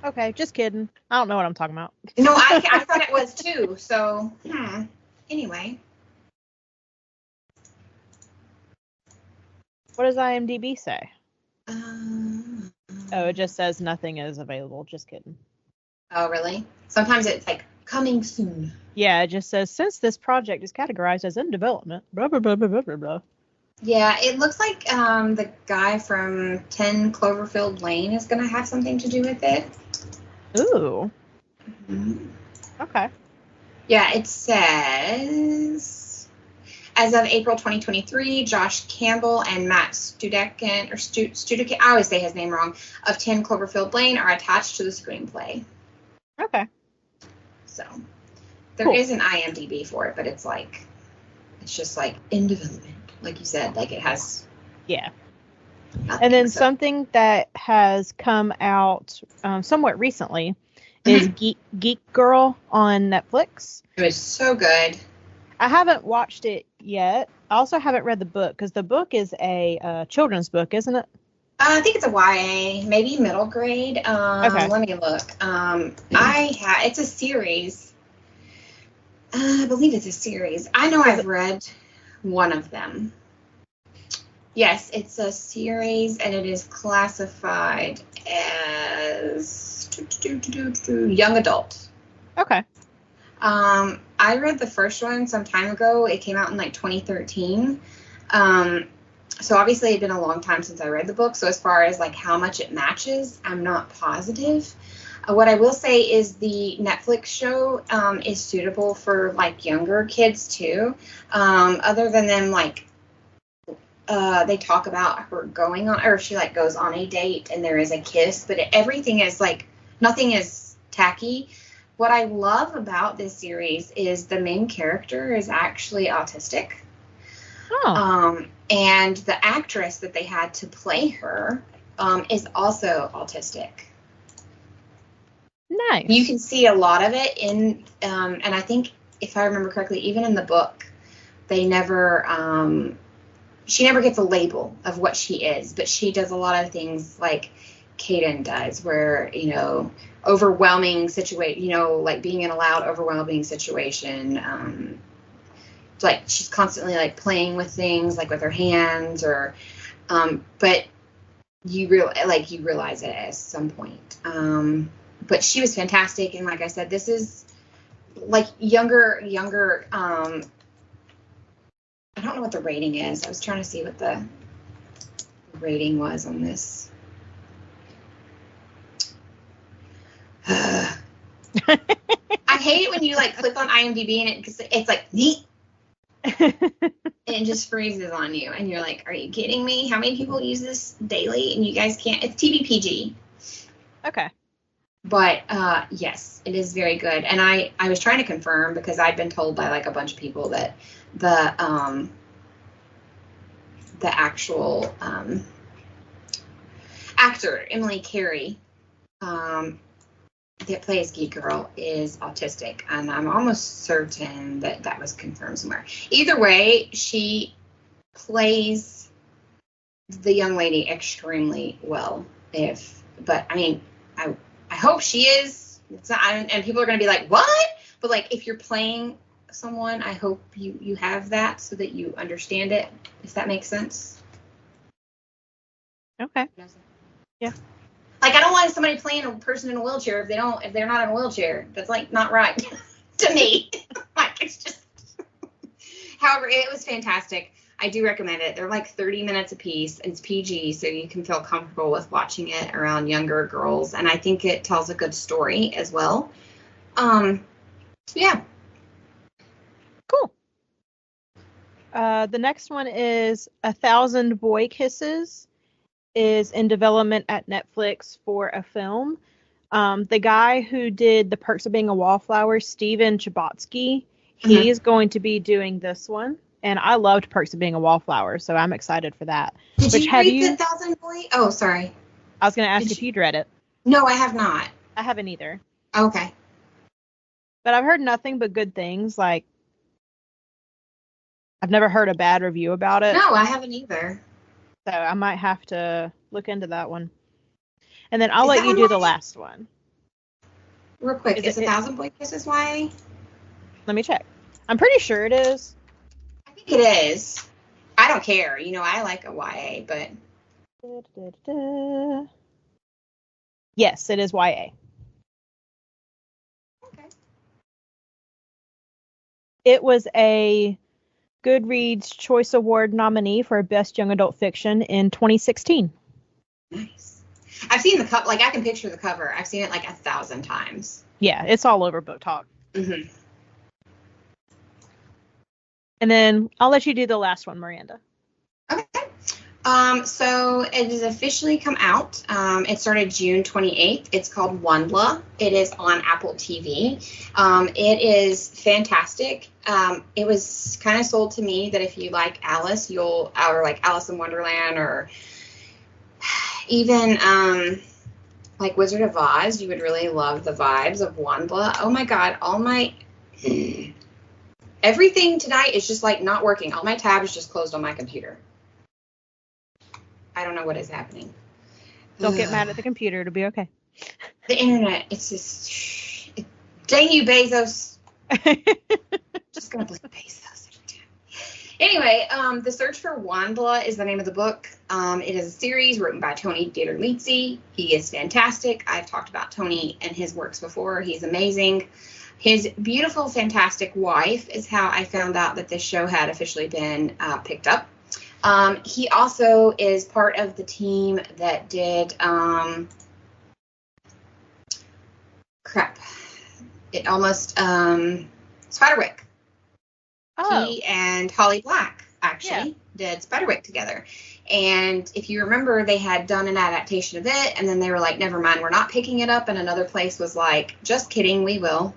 Okay, just kidding. I don't know what I'm talking about. No, I thought it was too. So, anyway. What does IMDb say? Oh, it just says nothing is available. Just kidding. Oh, really? Sometimes it's like, coming soon. Yeah, it just says, since this project is categorized as in development, blah, blah, blah, blah, blah, blah, blah. Yeah, it looks like the guy from 10 Cloverfield Lane is going to have something to do with it. Ooh. Okay. Yeah, it says, as of April 2023, Josh Campbell and Matt Studekin, I always say his name wrong, of 10 Cloverfield Lane are attached to the screenplay. Okay. So, there is an IMDb for it, but it's just like in development. Like you said, like it has. Yeah. And then something that has come out somewhat recently is Geek Girl on Netflix. It was so good. I haven't watched it yet. I also haven't read the book because the book is a children's book, isn't it? I think it's a YA, maybe middle grade. Okay. Let me look. It's a series. I believe it's a series. I know I've read one of them. Yes, it's a series, and it is classified as young adult. Okay. I read the first one some time ago. It came out in like 2013. So obviously it's been a long time since I read the book. So as far as like how much it matches, I'm not positive. What I will say is the Netflix show is suitable for like younger kids too. Other than them like they talk about her going on, or she like goes on a date and there is a kiss, but everything is like, nothing is tacky. What I love about this series is the main character is actually autistic. Oh. And the actress that they had to play her is also autistic. Nice. You can see a lot of it in, and I think if I remember correctly, even in the book, they never, she never gets a label of what she is, but she does a lot of things like Kaden does, where, you know, overwhelming situation, you know, like being in a loud, overwhelming situation, like she's constantly like playing with things like with her hands or, but you realize it at some point. But she was fantastic. And like I said, this is like younger, I don't know what the rating is. I was trying to see what the rating was on this. I hate it when you like click on IMDb and it's like neat. And it just freezes on you and you're like, are you kidding me? How many people use this daily and you guys can't? It's TVPG. Okay. But yes, it is very good. And I was trying to confirm because I'd been told by like a bunch of people that the actual actor, Emily Carey, that plays Geek Girl, is autistic, and I'm almost certain that that was confirmed somewhere. Either way, she plays the young lady extremely well. But I mean, I hope she is. It's not, and people are going to be like, what? But like, if you're playing someone, I hope you have that so that you understand it. If that makes sense. Okay. Yeah. Like, I don't want somebody playing a person in a wheelchair if they're not in a wheelchair. That's like not right to me. Like, it's just. However, it was fantastic. I do recommend it. They're like 30 minutes a piece. It's PG, so you can feel comfortable with watching it around younger girls. And I think it tells a good story as well. Yeah. Cool. The next one is 1,000 Boy Kisses. Is in development at Netflix for a film. The guy who did The Perks of Being a Wallflower, Steven Chbosky, he's going to be doing this one. And I loved Perks of Being a Wallflower, so I'm excited for that. Did you read The 1,000 Boy? Oh, sorry. I was going to ask if you'd read it. No, I have not. I haven't either. Okay. But I've heard nothing but good things. Like, I've never heard a bad review about it. No, I haven't either. So I might have to look into that one. And then I'll let you do the last one. Real quick, is 1,000 Boy Kisses YA? Let me check. I'm pretty sure it is. I think it is. I don't care. You know, I like a YA, but... Yes, it is YA. Okay. It was a Goodreads Choice Award nominee for Best Young Adult Fiction in 2016. Nice. I've seen the cover. Like, I can picture the cover. I've seen it like 1,000 times. Yeah, it's all over Book Talk. Mm-hmm. And then I'll let you do the last one, Miranda. Okay. So it has officially come out. It started June 28th. It's called Wandla. It is on Apple TV. It is fantastic. It was kind of sold to me that if you like Alice, or like Alice in Wonderland, or even like Wizard of Oz, you would really love the vibes of Wandla. Oh my God, everything tonight is just like not working. All my tabs just closed on my computer. I don't know what is happening. Don't get mad at the computer. It'll be okay. The internet, it's just... Dang you, Bezos. Just going to blame Bezos. Anyway, The Search for Wandla is the name of the book. It is a series written by Tony Dieterlizzi. He is fantastic. I've talked about Tony and his works before. He's amazing. His beautiful, fantastic wife is how I found out that this show had officially been picked up. He also is part of the team that did, Spiderwick. Oh. He and Holly Black actually did Spiderwick together. And if you remember, they had done an adaptation of it, and then they were like, never mind, we're not picking it up. And another place was like, just kidding, we will.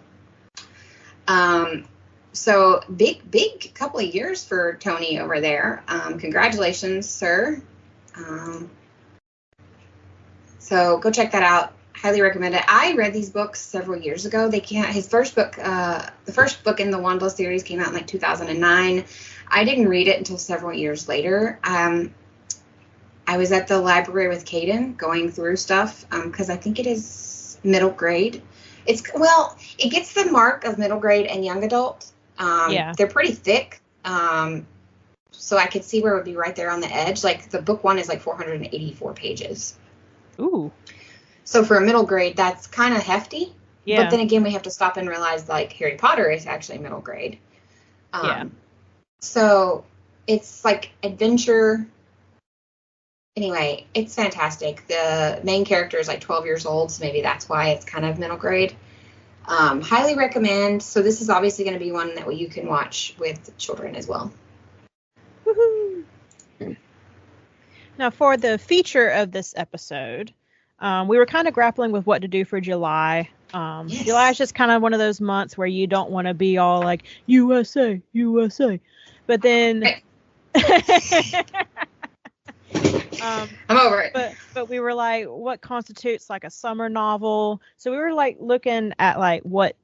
So big couple of years for Tony over there. Congratulations, sir. So go check that out. Highly recommend it. I read these books several years ago. His first book, the first book in the Wandla series came out in like 2009. I didn't read it until several years later. I was at the library with Caden going through stuff because I think it is middle grade. It gets the mark of middle grade and young adult. They're pretty thick. So I could see where it would be right there on the edge. Like the book one is like 484 pages. Ooh. So for a middle grade, that's kind of hefty. Yeah. But then again, we have to stop and realize like Harry Potter is actually middle grade. So it's like adventure. Anyway, it's fantastic. The main character is like 12 years old, so maybe that's why it's kind of middle grade. Highly recommend. So this is obviously going to be one that you can watch with children as well. Woohoo! Now, for the feature of this episode, we were kind of grappling with what to do for July. Yes. July is just kind of one of those months where you don't want to be all like, USA, USA. But then... I'm over it. But we were like, what constitutes like a summer novel? So we were like looking at like what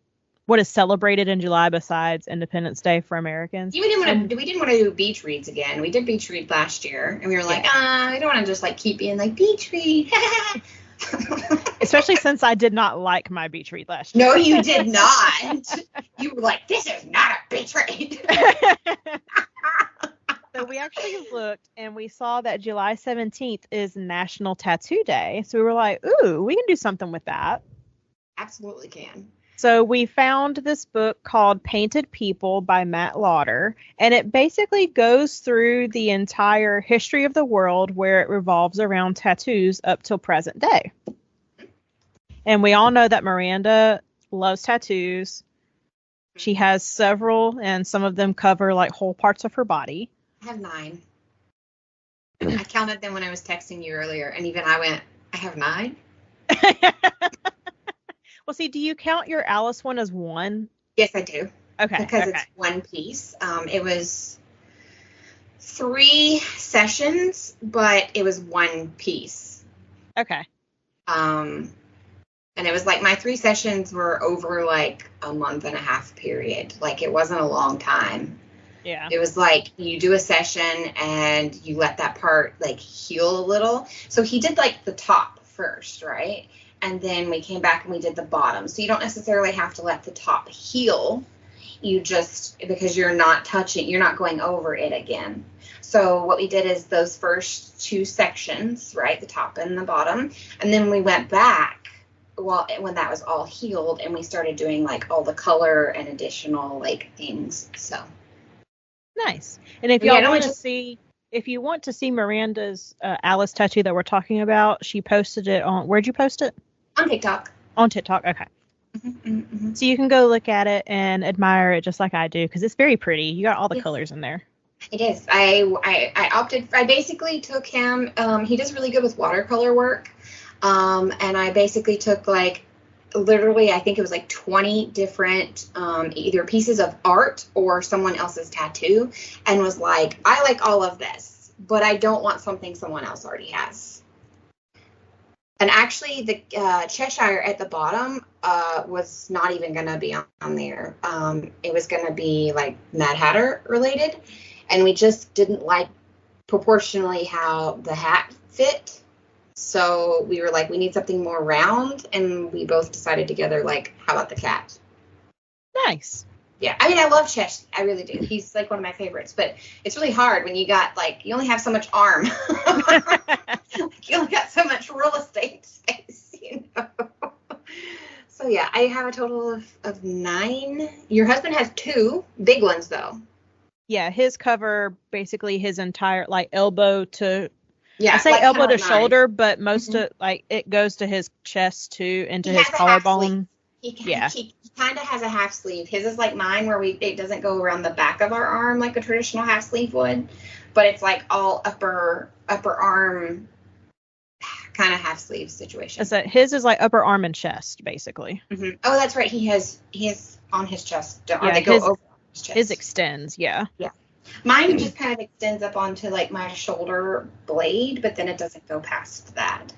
is celebrated in July besides Independence Day for Americans. We didn't want to do beach reads again. We did beach read last year, and we were like, we don't want to just like keep being like beach read. Especially since I did not like my beach read last year. No, you did not. You were like, this is not a beach read. So we actually looked and we saw that July 17th is National Tattoo Day. So we were like, ooh, we can do something with that. Absolutely can. So we found this book called Painted People by Matt Lodder, and it basically goes through the entire history of the world where it revolves around tattoos up till present day. And we all know that Miranda loves tattoos. She has several, and some of them cover like whole parts of her body. I have 9. I counted them when I was texting you earlier, and even I went, I have 9? Well, see, do you count your Alice one as 1? Yes, I do. Okay. Because it's one piece. It was 3 sessions, but it was one piece. Okay. And it was like my 3 sessions were over like a month and a half period. Like it wasn't a long time. Yeah. It was like you do a session and you let that part like heal a little. So he did like the top first, right? And then we came back and we did the bottom. So you don't necessarily have to let the top heal. You just, because you're not touching, you're not going over it again. So what we did is those first 2 sections, right? The top and the bottom. And then we went back when that was all healed and we started doing like all the color and additional like things. So. Nice. And if y'all want to see, if you want to see Miranda's Alice tattoo that we're talking about, she posted it on, where'd you post it? On TikTok. On TikTok, okay. So you can go look at it and admire it just like I do, because it's very pretty. You got all the colors in there. It is. I basically took him, he does really good with watercolor work, and I basically took like, literally, I think it was like 20 different either pieces of art or someone else's tattoo, and was like, I like all of this, but I don't want something someone else already has. And actually, the Cheshire at the bottom was not even going to be on there. It was going to be like Mad Hatter related, and we just didn't like proportionally how the hat fit. So we were like, we need something more round, and we both decided together, like, how about the cat? Nice. Yeah, I mean, I love Chesh. I really do. He's, like, one of my favorites. But it's really hard when you got, like, you only have so much arm. You only got so much real estate space, you know. So, yeah, I have a total of 9. Your husband has 2 big ones, though. Yeah, his cover basically his entire, like, elbow to... Yeah, I say like elbow to shoulder, but most of it goes to his chest too, into his collarbone. He kind of has a half sleeve. His is like mine, where it doesn't go around the back of our arm like a traditional half sleeve would, but it's like all upper arm kind of half sleeve situation. So his is like upper arm and chest, basically. Oh, that's right. He has on his chest. Yeah, they go over his chest. His extends. Yeah. Yeah. Mine just kind of extends up onto like my shoulder blade, but then it doesn't go past that.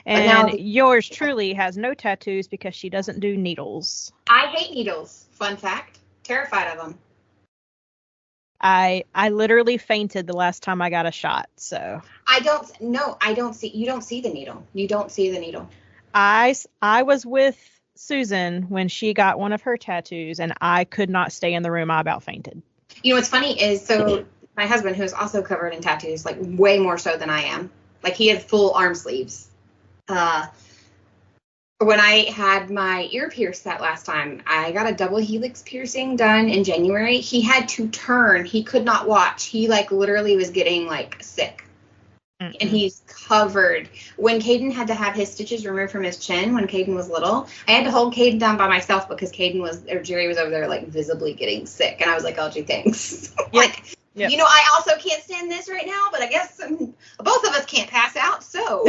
And yours truly has no tattoos because she doesn't do needles. I hate needles. Fun fact. Terrified of them. I literally fainted the last time I got a shot. So I don't see. You don't see the needle. You don't see the needle. I was with Susan when she got one of her tattoos, and I could not stay in the room. I about fainted. You know what's funny is, so my husband, who's also covered in tattoos, like way more so than I am, like he had full arm sleeves. When I had my ear pierced that last time, I got a double helix piercing done in January. He had to turn. He could not watch. He like literally was getting like sick. And he's covered. When Caden had to have his stitches removed from his chin when Caden was little, I had to hold Caden down by myself because Jerry was over there like visibly getting sick. And I was like, oh, gee, thanks. Yep. You know, I also can't stand this right now, but I guess both of us can't pass out. So.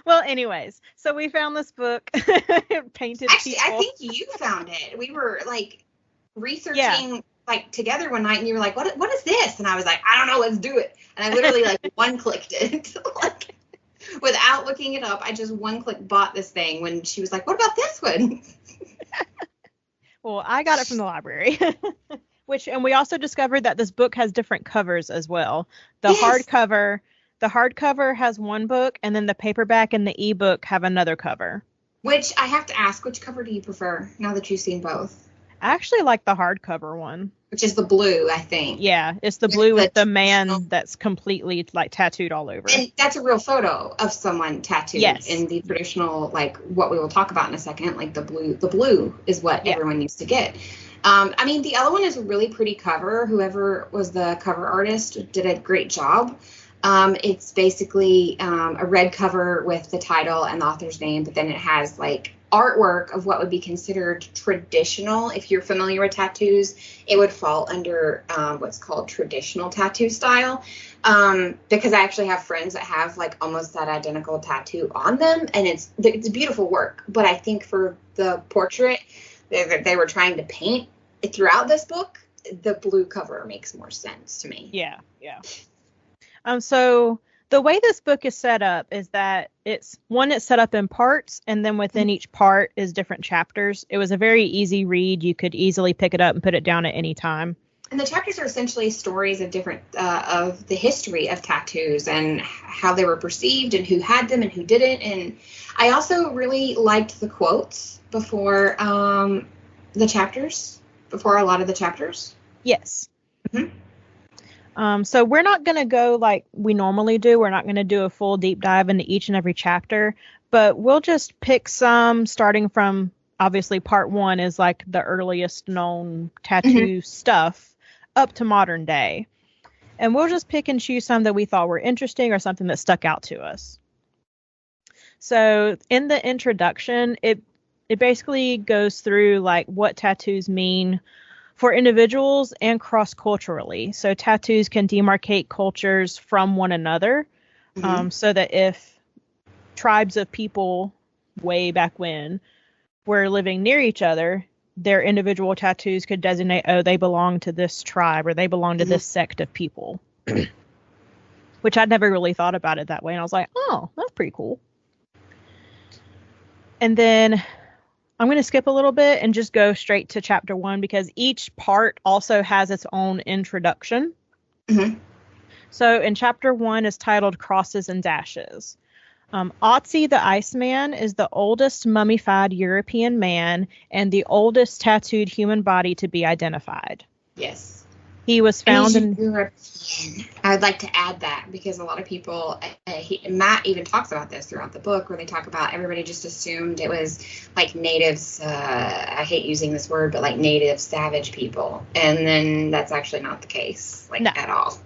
Well, anyways, so we found this book, Painted Actually, People. I think you found it. We were like researching like together one night, and you were like, what is this? And I was like, I don't know, let's do it. And I literally like one-clicked it. Like, without looking it up, I just one-click bought this thing when she was like, what about this one? Well, I got it from the library. And we also discovered that this book has different covers as well. The hardcover has one book, and then the paperback and the ebook have another cover. Which I have to ask, which cover do you prefer now that you've seen both? I actually like the hardcover one. Which is the blue, I think. Yeah, it's the blue with the man that's completely like tattooed all over. And that's a real photo of someone tattooed in the traditional, like what we will talk about in a second, like the blue. The blue is what everyone needs to get. I mean, the other one is a really pretty cover. Whoever was the cover artist did a great job. It's basically a red cover with the title and the author's name, but then it has like artwork of what would be considered traditional. If you're familiar with tattoos, it would fall under what's called traditional tattoo style, because I actually have friends that have like almost that identical tattoo on them, and it's beautiful work. But I think for the portrait that they were trying to paint throughout this book, the blue cover makes more sense to me. Yeah. So the way this book is set up is that it's set up in parts, and then within each part is different chapters. It was a very easy read. You could easily pick it up and put it down at any time. And the chapters are essentially stories of different of the history of tattoos and how they were perceived and who had them and who didn't. And I also really liked the quotes before a lot of the chapters. Yes. So we're not going to go like we normally do. We're not going to do a full deep dive into each and every chapter, but we'll just pick some starting from, obviously, part 1 is like the earliest known tattoo stuff up to modern day. And we'll just pick and choose some that we thought were interesting or something that stuck out to us. So in the introduction, it basically goes through like what tattoos mean for individuals and cross-culturally. So tattoos can demarcate cultures from one another, so that if tribes of people way back when were living near each other, their individual tattoos could designate, oh, they belong to this tribe or they belong to this sect of people. Which I'd never really thought about it that way. And I was like, oh, that's pretty cool. And then I'm going to skip a little bit and just go straight to chapter 1 because each part also has its own introduction. So in chapter 1 is titled Crosses and Dashes. Otzi the Iceman is the oldest mummified European man and the oldest tattooed human body to be identified. Yes. He was found in European. I would like to add that because a lot of people, Matt even talks about this throughout the book where they talk about everybody just assumed it was like natives. I hate using this word, but like native savage people. And then that's actually not the case, at all.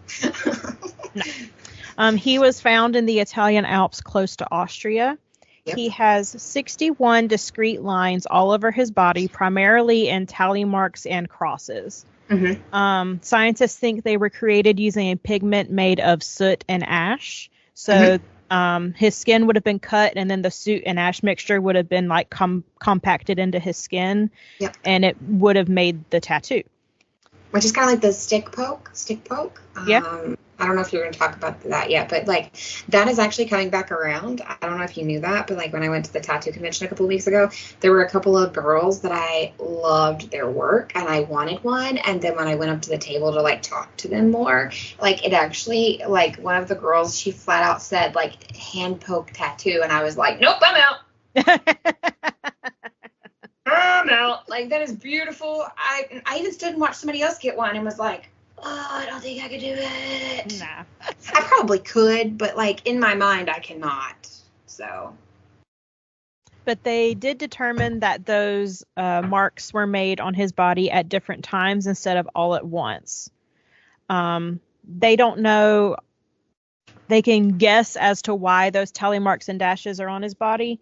No. He was found in the Italian Alps close to Austria. Yep. He has 61 discrete lines all over his body, primarily in tally marks and crosses. Scientists think they were created using a pigment made of soot and ash. So his skin would have been cut, and then the soot and ash mixture would have been like compacted into his skin, and it would have made the tattoo. Which is kind of like the stick poke. I don't know if you're going to talk about that yet, but like that is actually coming back around. I don't know if you knew that, but like when I went to the tattoo convention a couple of weeks ago, there were a couple of girls that I loved their work and I wanted one. And then when I went up to the table to like talk to them more, like it actually, like one of the girls, she flat out said like hand poke tattoo. And I was like, nope, I'm out. I'm out. Like that is beautiful. I even stood and watched somebody else get one and was like, oh, I don't think I could do it. Nah. I probably could, but like in my mind, I cannot. So. But they did determine that those marks were made on his body at different times instead of all at once. They don't know. They can guess as to why those tally marks and dashes are on his body.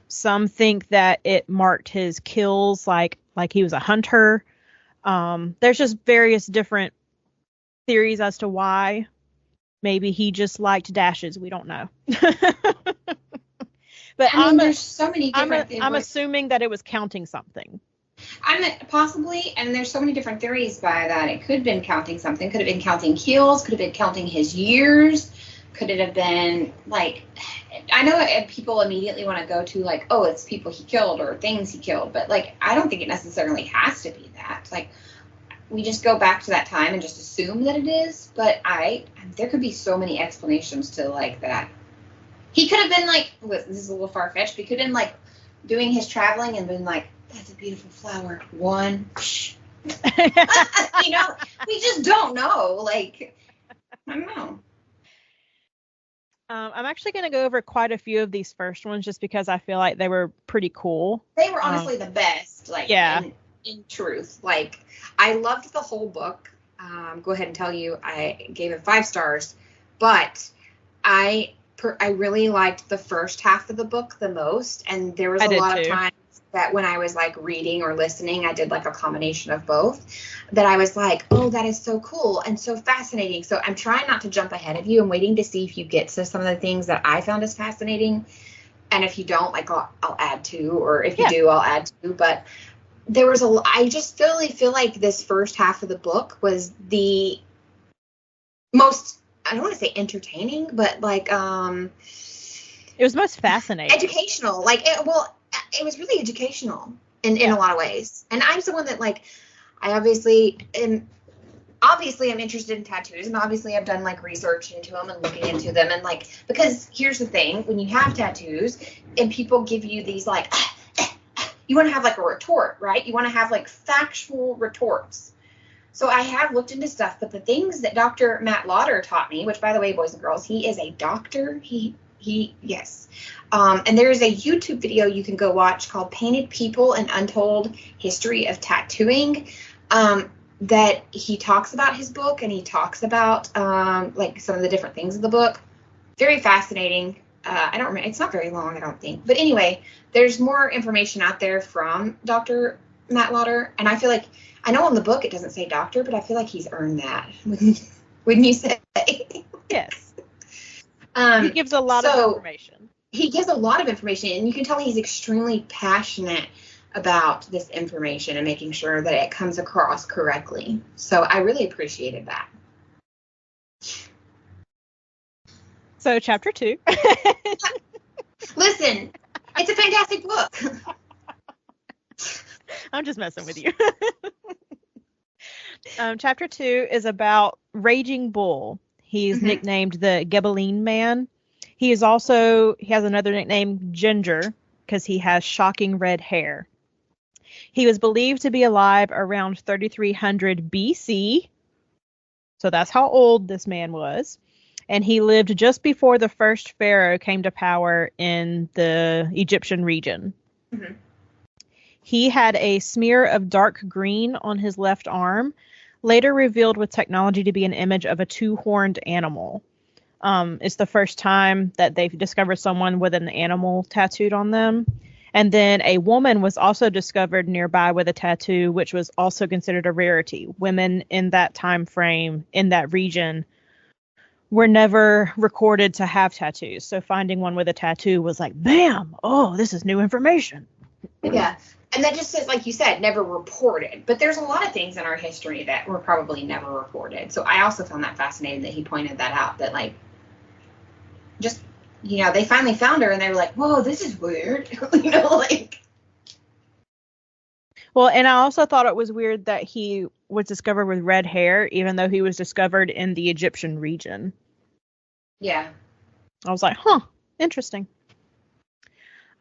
Some think that it marked his kills, like he was a hunter. There's just various different theories as to why. Maybe he just liked dashes. We don't know. But there's so many different I'm assuming that it was counting something. Possibly, and there's so many different theories by that. It could have been counting something. Could have been counting kills. Could have been counting his years. Could it have been like, I know people immediately want to go to like, oh, it's people he killed or things he killed. But like, I don't think it necessarily has to be that. Like, we just go back to that time and just assume that it is. But there could be so many explanations to like that. He could have been like, this is a little far-fetched, but he could have been like doing his traveling and been like, that's a beautiful flower. One. You know, we just don't know. Like, I don't know. I'm actually going to go over quite a few of these first ones just because I feel like they were pretty cool. They were honestly the best. Like, yeah. In truth, like, I loved the whole book. Go ahead and tell you, I gave it 5 stars, but I really liked the first half of the book the most, and there was a lot of times that when I was like reading or listening, I did like a combination of both, that I was like, oh, that is so cool and so fascinating. So I'm trying not to jump ahead of you. I'm waiting to see if you get to some of the things that I found as fascinating, and if you don't, like, I'll add to, or if you do, I'll add to. But there was I just really feel like this first half of the book was the most, I don't want to say entertaining, but like it was most fascinating, educational. Like, it was really educational in a lot of ways. And I'm someone that, like, I obviously am interested in tattoos, and obviously I've done like research into them and looking into them, and like, because here's the thing, when you have tattoos and people give you these like you want to have like a retort, right? You want to have like factual retorts. So I have looked into stuff, but the things that Dr. Matt Lodder taught me, which, by the way, boys and girls, he is a doctor. Yes. And there is a YouTube video you can go watch called Painted People, An Untold History of Tattooing, that he talks about his book, and he talks about like some of the different things in the book. Very fascinating. I don't remember. It's not very long, I don't think. But anyway, there's more information out there from Dr. Matt Lodder, and I feel like, I know in the book it doesn't say doctor, but I feel like he's earned that. Wouldn't you say? Yes. He gives a lot of information. He gives a lot of information, and you can tell he's extremely passionate about this information and making sure that it comes across correctly. So I really appreciated that. So chapter 2. Listen, it's a fantastic book. I'm just messing with you. Chapter 2 is about Raging Bull. He's nicknamed the Ghibelline Man. He has another nickname, Ginger, because he has shocking red hair. He was believed to be alive around 3300 BC. So that's how old this man was. And he lived just before the first pharaoh came to power in the Egyptian region. Mm-hmm. He had a smear of dark green on his left arm, later revealed with technology to be an image of a 2-horned animal. It's the first time that they've discovered someone with an animal tattooed on them. And then a woman was also discovered nearby with a tattoo, which was also considered a rarity. Women in that time frame, in that region, were never recorded to have tattoos. So finding one with a tattoo was like, bam! Oh, this is new information. Yeah. And that just says, like you said, never reported. But there's a lot of things in our history that were probably never reported. So I also found that fascinating that he pointed that out, that, like, just, you know, they finally found her and they were like, whoa, this is weird. You know, like. Well, and I also thought it was weird that he was discovered with red hair, even though he was discovered in the Egyptian region. Yeah. I was like, huh, interesting.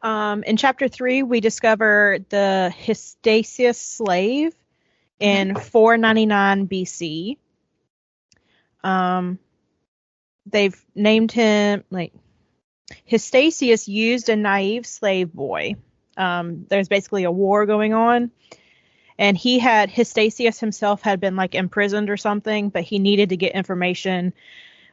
In chapter 3, we discover the Hystasius slave in 499 BC. They've named him, like, Hystasius used a naive slave boy. There's basically a war going on, and Hystasius himself had been, like, imprisoned or something, but he needed to get information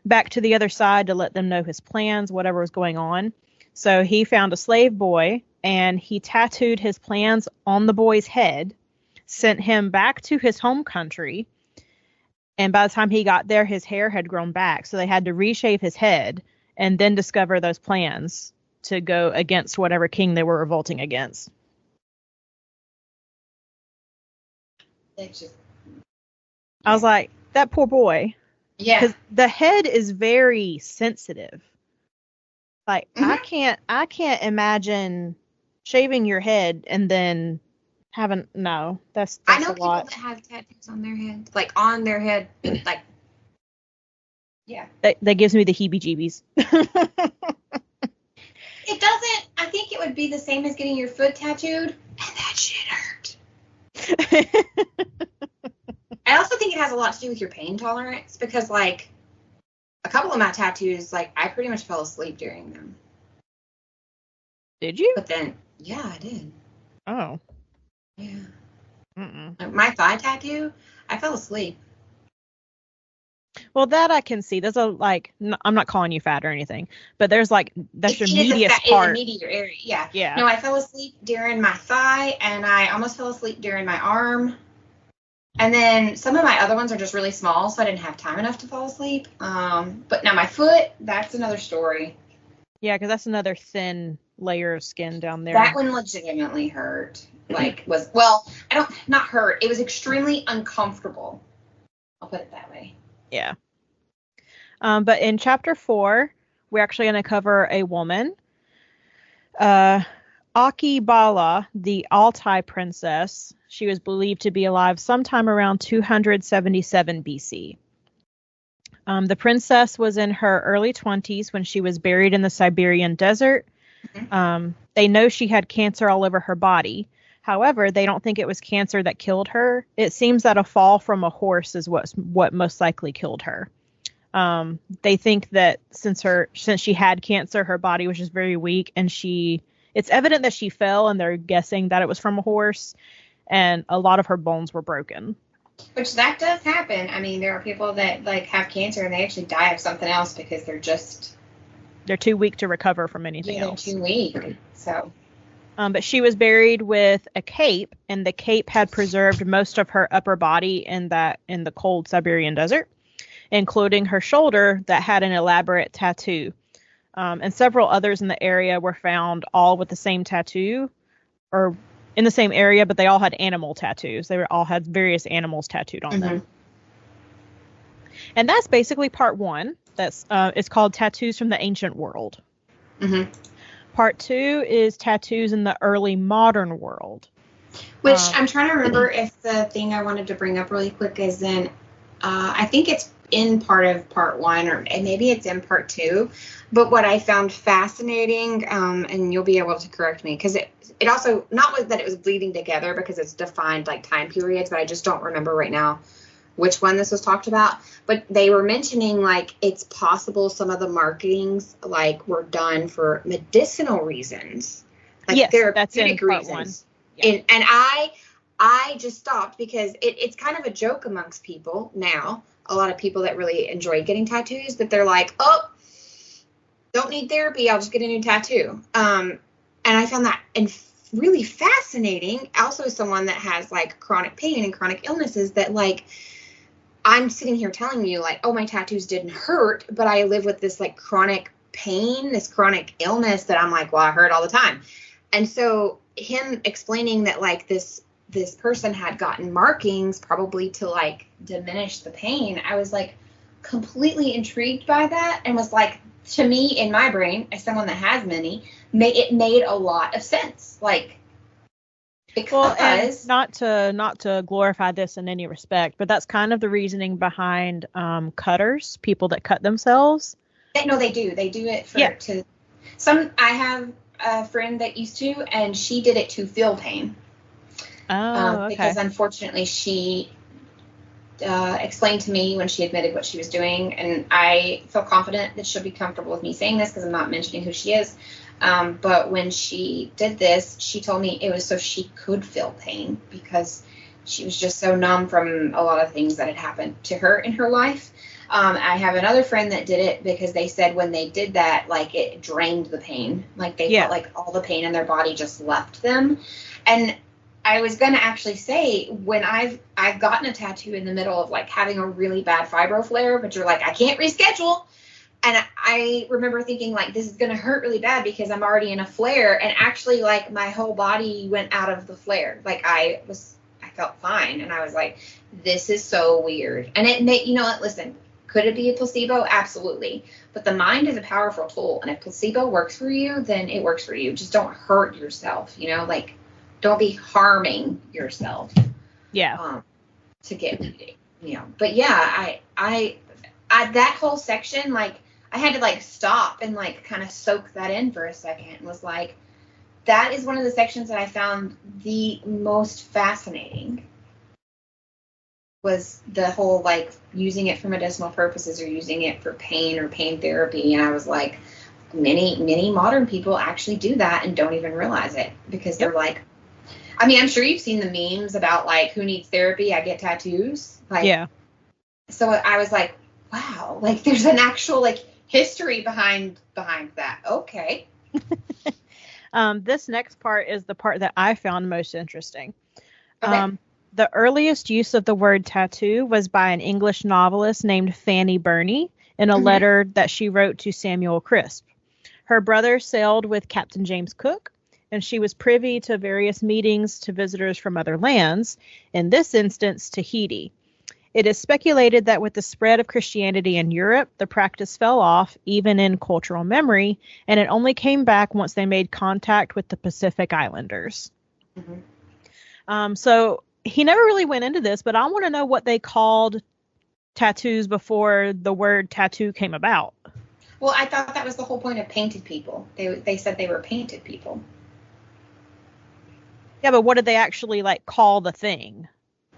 back to the other side to let them know his plans, whatever was going on. So he found a slave boy, and he tattooed his plans on the boy's head, sent him back to his home country, and by the time he got there, his hair had grown back, so they had to reshave his head and then discover those plans to go against whatever king they were revolting against. I was like, that poor boy. Yeah. Because the head is very sensitive. Like, I can't imagine shaving your head and then having, no, that's I know a people lot. that have tattoos on their head, like on their head, like, yeah. That gives me the heebie-jeebies. It doesn't. I think it would be the same as getting your foot tattooed, and that shit hurt. I also think it has a lot to do with your pain tolerance, because, like, a couple of my tattoos, like, I pretty much fell asleep during them. Did you? But then, yeah, I did. Oh. Yeah. Mm-mm. My thigh tattoo, I fell asleep. Well, that I can see. There's a, like, I'm not calling you fat or anything, but there's, like, that's your medius part. It's a medial area, yeah. Yeah. No, I fell asleep during my thigh, and I almost fell asleep during my arm. And then some of my other ones are just really small, so I didn't have time enough to fall asleep. But now my foot, that's another story. Yeah, because that's another thin layer of skin down there. That one legitimately hurt. Not hurt. It was extremely uncomfortable. I'll put it that way. Yeah. But in chapter 4, we're actually going to cover a woman. Aki Bala, the Altai princess, she was believed to be alive sometime around 277 BC. The princess was in her early 20s when she was buried in the Siberian desert. Mm-hmm. They know she had cancer all over her body. However, they don't think it was cancer that killed her. It seems that a fall from a horse is what most likely killed her. They think that since she had cancer, her body was just very weak, and it's evident that she fell, and they're guessing that it was from a horse, and a lot of her bones were broken. Which that does happen. I mean, there are people that, like, have cancer and they actually die of something else because they're too weak to recover from anything else. They're too weak. So. But she was buried with a cape, and the cape had preserved most of her upper body in the cold Siberian desert, including her shoulder that had an elaborate tattoo. And several others in the area were found all with the same tattoo, or in the same area, but they all had animal tattoos. They all had various animals tattooed on them. And that's basically part 1. It's called Tattoos from the Ancient World. Mm-hmm. Part 2 is tattoos in the early modern world. Which I'm trying to remember if the thing I wanted to bring up really quick is in, I think it's in part of part 1, or maybe it's in part 2. But what I found fascinating, and you'll be able to correct me, because it also, not that it was bleeding together because it's defined like time periods, but I just don't remember right now which one this was talked about. But they were mentioning, like, it's possible some of the marketings, like, were done for medicinal reasons, like therapeutic reasons. Yeah. And I just stopped because it's kind of a joke amongst people now. A lot of people that really enjoy getting tattoos, that they're like, oh, don't need therapy, I'll just get a new tattoo. And I found that really fascinating. Also, someone that has, like, chronic pain and chronic illnesses, that, like, I'm sitting here telling you, like, oh, my tattoos didn't hurt, but I live with this, like, chronic pain, this chronic illness that I'm like, well, I hurt all the time. And so him explaining that, like, this person had gotten markings probably to, like, diminish the pain, I was, like, completely intrigued by that, and was like, to me, in my brain, as someone that has many, it made a lot of sense. Like, because not to glorify this in any respect, but that's kind of the reasoning behind cutters, people that cut themselves. No, they do it for I have a friend that used to, and she did it to feel pain. Okay. Because unfortunately she explained to me when she admitted what she was doing, and I feel confident that she'll be comfortable with me saying this because I'm not mentioning who she is. But when she did this, she told me it was so she could feel pain because she was just so numb from a lot of things that had happened to her in her life. I have another friend that did it because they said when they did that, like, it drained the pain. Like, they felt like all the pain in their body just left them. And I was going to actually say, when I've gotten a tattoo in the middle of, like, having a really bad fibro flare, but you're like, I can't reschedule. And I remember thinking, like, this is going to hurt really bad because I'm already in a flare. And actually, like, my whole body went out of the flare. Like, I felt fine. And I was like, this is so weird. And it made, you know what, listen, could it be a placebo? Absolutely. But the mind is a powerful tool. And if placebo works for you, then it works for you. Just don't hurt yourself, you know, like, don't be harming yourself. Yeah. To get, you know, but yeah, I that whole section, like, I had to like stop and like kind of soak that in for a second. And was like, that is one of the sections that I found the most fascinating. Was the whole like using it for medicinal purposes or using it for pain or pain therapy. And I was like, many modern people actually do that and don't even realize it because they're like, I mean, I'm sure you've seen the memes about like, who needs therapy? I get tattoos. Like, yeah. So I was like, wow, like there's an actual like history behind that. Okay. This next part is the part that I found most interesting. Okay. The earliest use of the word tattoo was by an English novelist named Fanny Burney in a letter that she wrote to Samuel Crisp. Her brother sailed with Captain James Cook, and she was privy to various meetings to visitors from other lands, in this instance, Tahiti. It is speculated that with the spread of Christianity in Europe, the practice fell off, even in cultural memory, and it only came back once they made contact with the Pacific Islanders. So he never really went into this, but I want to know what they called tattoos before the word tattoo came about. Well, I thought that was the whole point of painted people. They said they were painted people. Yeah, but what did they actually like call the thing?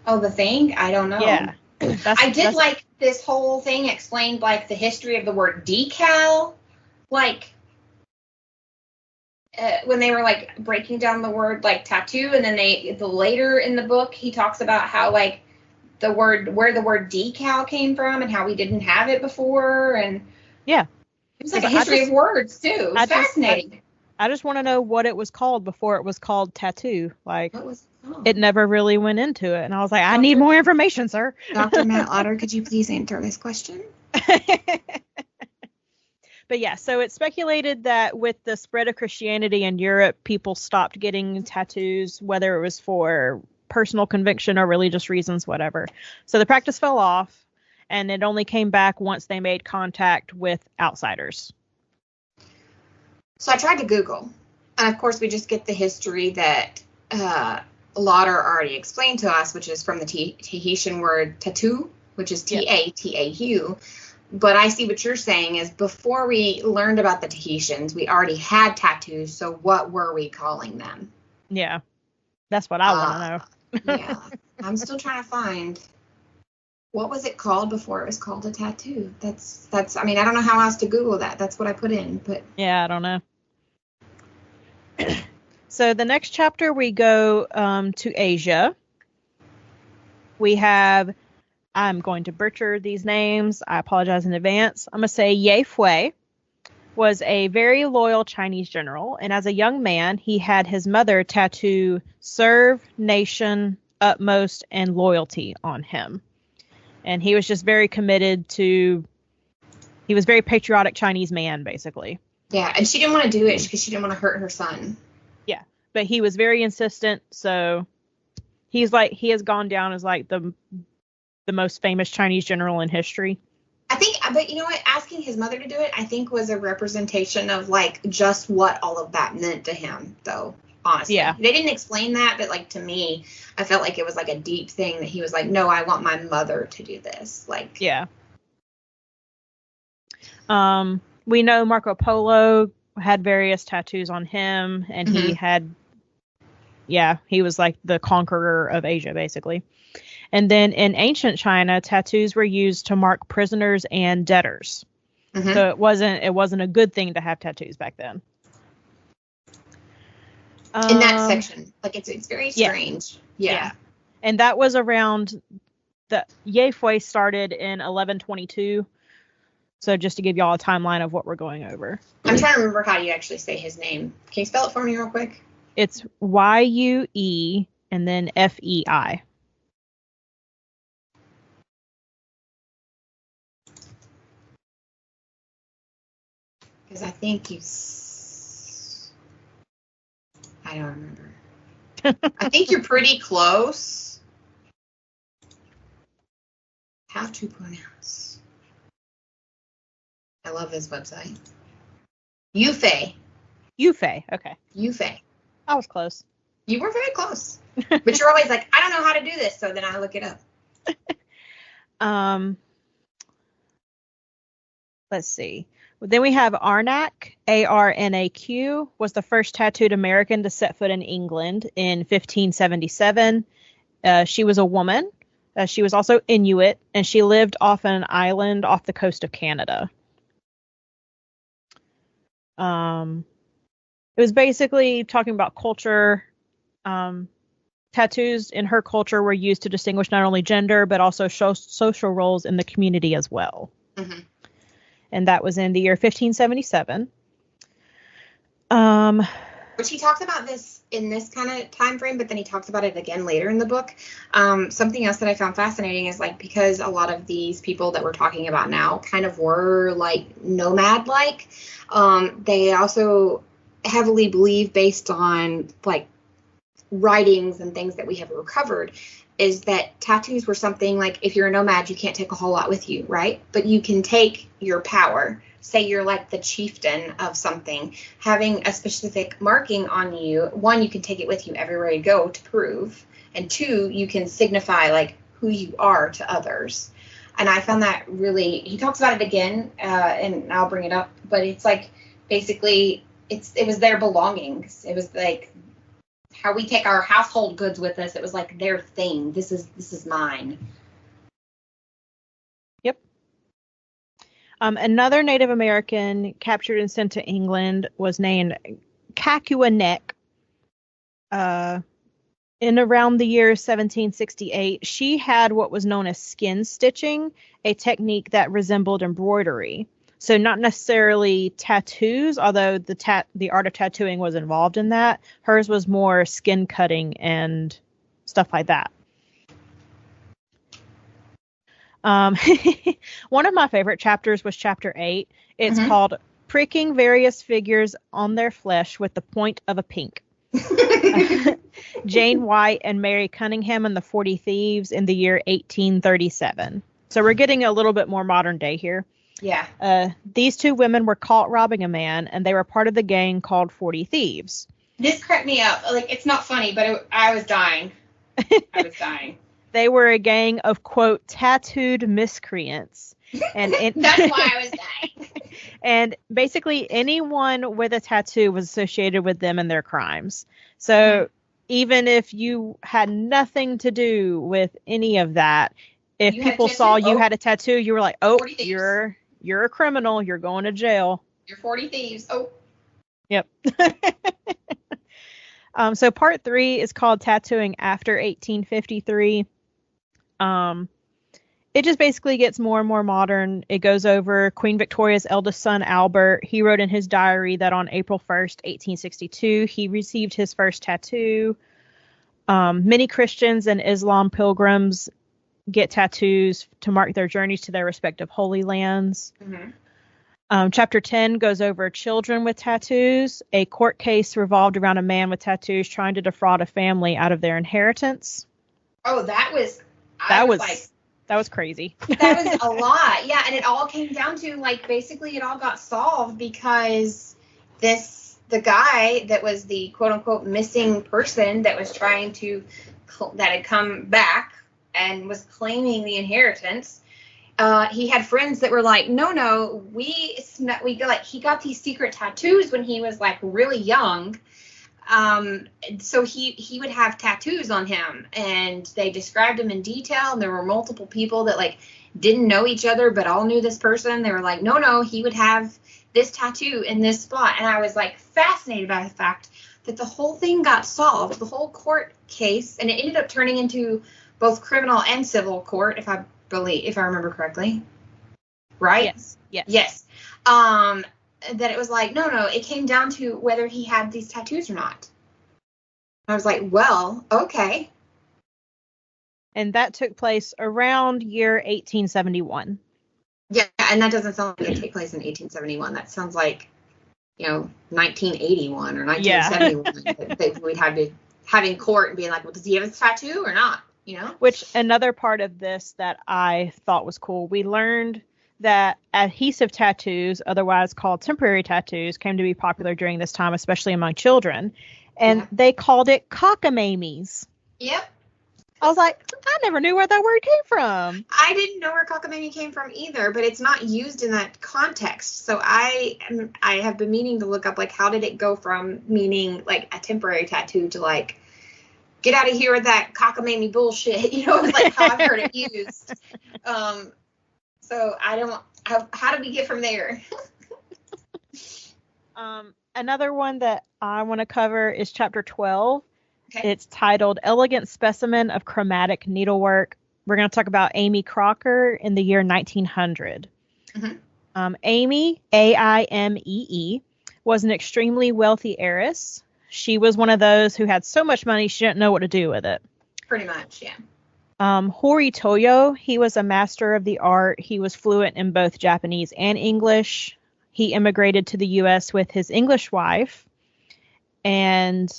Oh, the thing? I don't know. Yeah. I did like this whole thing explained like the history of the word decal. Like when they were like breaking down the word like tattoo, and then the later in the book he talks about how like where the word decal came from and how we didn't have it before, and yeah, it was like a history of words too. It's fascinating. I just want to know what it was called before it was called tattoo. Like what was it never really went into it, and I was like, I need more information, sir. Dr. Matt Lodder, could you please answer this question? But yeah, so it's speculated that with the spread of Christianity in Europe, people stopped getting tattoos, whether it was for personal conviction or religious reasons, whatever. So the practice fell off, and it only came back once they made contact with outsiders. So I tried to Google, and of course we just get the history that Lodder already explained to us, which is from the Tahitian word tattoo, which is T-A-T-A-U. But I see what you're saying is before we learned about the Tahitians, we already had tattoos. So what were we calling them? Yeah, that's what I want to know. Yeah, I'm still trying to find what was it called before it was called a tattoo. That's. I mean, I don't know how else to Google that. That's what I put in. But yeah, I don't know. So the next chapter we go to Asia. We have. I'm going to butcher these names. I apologize in advance. I'm going to say Ye Fui was a very loyal Chinese general, and as a young man, he had his mother tattoo serve, nation, utmost, and loyalty on him. And he was just very committed to, he was very patriotic Chinese man, basically. Yeah, and she didn't want to do it because she didn't want to hurt her son. Yeah, but he was very insistent, so he's like, he has gone down as like the most famous Chinese general in history. I think, but you know what? Asking his mother to do it, I think, was a representation of like just what all of that meant to him, though. Honestly, yeah, they didn't explain that, but like to me, I felt like it was like a deep thing that he was like, no, I want my mother to do this. Like, yeah. We know Marco Polo had various tattoos on him, and he had, he was like the conqueror of Asia, basically. And then in ancient China, tattoos were used to mark prisoners and debtors. So it wasn't a good thing to have tattoos back then. In that section, like it's very strange. Yeah. And that was around the Ye Fui started in 1122. So just to give y'all a timeline of what we're going over. I'm trying to remember how you actually say his name. Can you spell it for me real quick? It's Yue and then Fei. Because I think I don't remember. I think you're pretty close. How to pronounce. I love this website. Yufei. Okay. Yufei. I was close. You were very close. But you're always like, I don't know how to do this, so then I look it up. let's see. Then we have Arnak, Arnaq, was the first tattooed American to set foot in England in 1577. She was a woman. She was also Inuit, and she lived off an island off the coast of Canada. It was basically talking about culture. Tattoos in her culture were used to distinguish not only gender, but also social roles in the community as well. Mm-hmm. And that was in the year 1577. Which he talks about this in this kind of time frame, but then he talks about it again later in the book. Something else that I found fascinating is like, because a lot of these people that we're talking about now kind of were like nomad-like, they also heavily believe, based on like writings and things that we have recovered, is that tattoos were something like, if you're a nomad, you can't take a whole lot with you, right? But you can take your power. Say you're like the chieftain of something, having a specific marking on you. One, you can take it with you everywhere you go to prove. And two, you can signify like who you are to others. And I found that really, he talks about it again, and I'll bring it up, but it's like, basically, it was their belongings. It was like how we take our household goods with us. It was like their thing. This is mine. Yep. Another Native American captured and sent to England was named Cacuanek. In around the year 1768, she had what was known as skin stitching, a technique that resembled embroidery. So not necessarily tattoos, although the art of tattooing was involved in that. Hers was more skin cutting and stuff like that. One of my favorite chapters was chapter 8. It's called Pricking Various Figures on Their Flesh with the Point of a Pink. Jane White and Mary Cunningham and the 40 Thieves in the year 1837. So we're getting a little bit more modern day here. Yeah. These two women were caught robbing a man, and they were part of the gang called 40 Thieves. This cracked me up. Like, it's not funny, but I was dying. I was dying. They were a gang of, quote, tattooed miscreants. And That's why I was dying. And basically anyone with a tattoo was associated with them and their crimes. So even if you had nothing to do with any of that, if people saw you had a tattoo, you were like, oh, you're a criminal. You're going to jail. You're 40 Thieves. Oh. Yep. So part 3 is called Tattooing After 1853. It just basically gets more and more modern. It goes over Queen Victoria's eldest son, Albert. He wrote in his diary that on April 1st, 1862, he received his first tattoo. Many Christians and Islam pilgrims get tattoos to mark their journeys to their respective holy lands. Chapter 10 goes over children with tattoos. A court case revolved around a man with tattoos trying to defraud a family out of their inheritance. Oh, that was crazy. That was a lot. Yeah, and it all came down to, like, basically it all got solved because the guy that was the quote-unquote missing person that was trying to, that had come back and was claiming the inheritance, he had friends that were like, no, we like, he got these secret tattoos when he was like really young. So he would have tattoos on him, and they described him in detail, and there were multiple people that like didn't know each other but all knew this person. They were like, no, he would have this tattoo in this spot. And I was like fascinated by the fact that the whole thing got solved, the whole court case, and it ended up turning into both criminal and civil court, if I remember correctly. Right? Yes. That it was like, no, it came down to whether he had these tattoos or not. I was like, well, okay. And that took place around year 1871. Yeah, and that doesn't sound like it took place in 1871. That sounds like, 1981 or 1971. They would have to having court and being like, well, does he have his tattoo or not? Which another part of this that I thought was cool, we learned that adhesive tattoos, otherwise called temporary tattoos, came to be popular during this time, especially among children. And they called it cockamamies. Yep. I was like, I never knew where that word came from. I didn't know where cockamamie came from either, but it's not used in that context. So I have been meaning to look up, like, how did it go from meaning, like, a temporary tattoo to, like, get out of here with that cockamamie bullshit, like how I've heard it used. So how do we get from there? Another one that I want to cover is chapter 12. Okay. It's titled Elegant Specimen of Chromatic Needlework. We're going to talk about Amy Crocker in the year 1900. Mm-hmm. Amy, Aimee, was an extremely wealthy heiress. She was one of those who had so much money she didn't know what to do with it. Pretty much, yeah. Hori Toyo, he was a master of the art. He was fluent in both Japanese and English. He immigrated to the U.S. with his English wife. And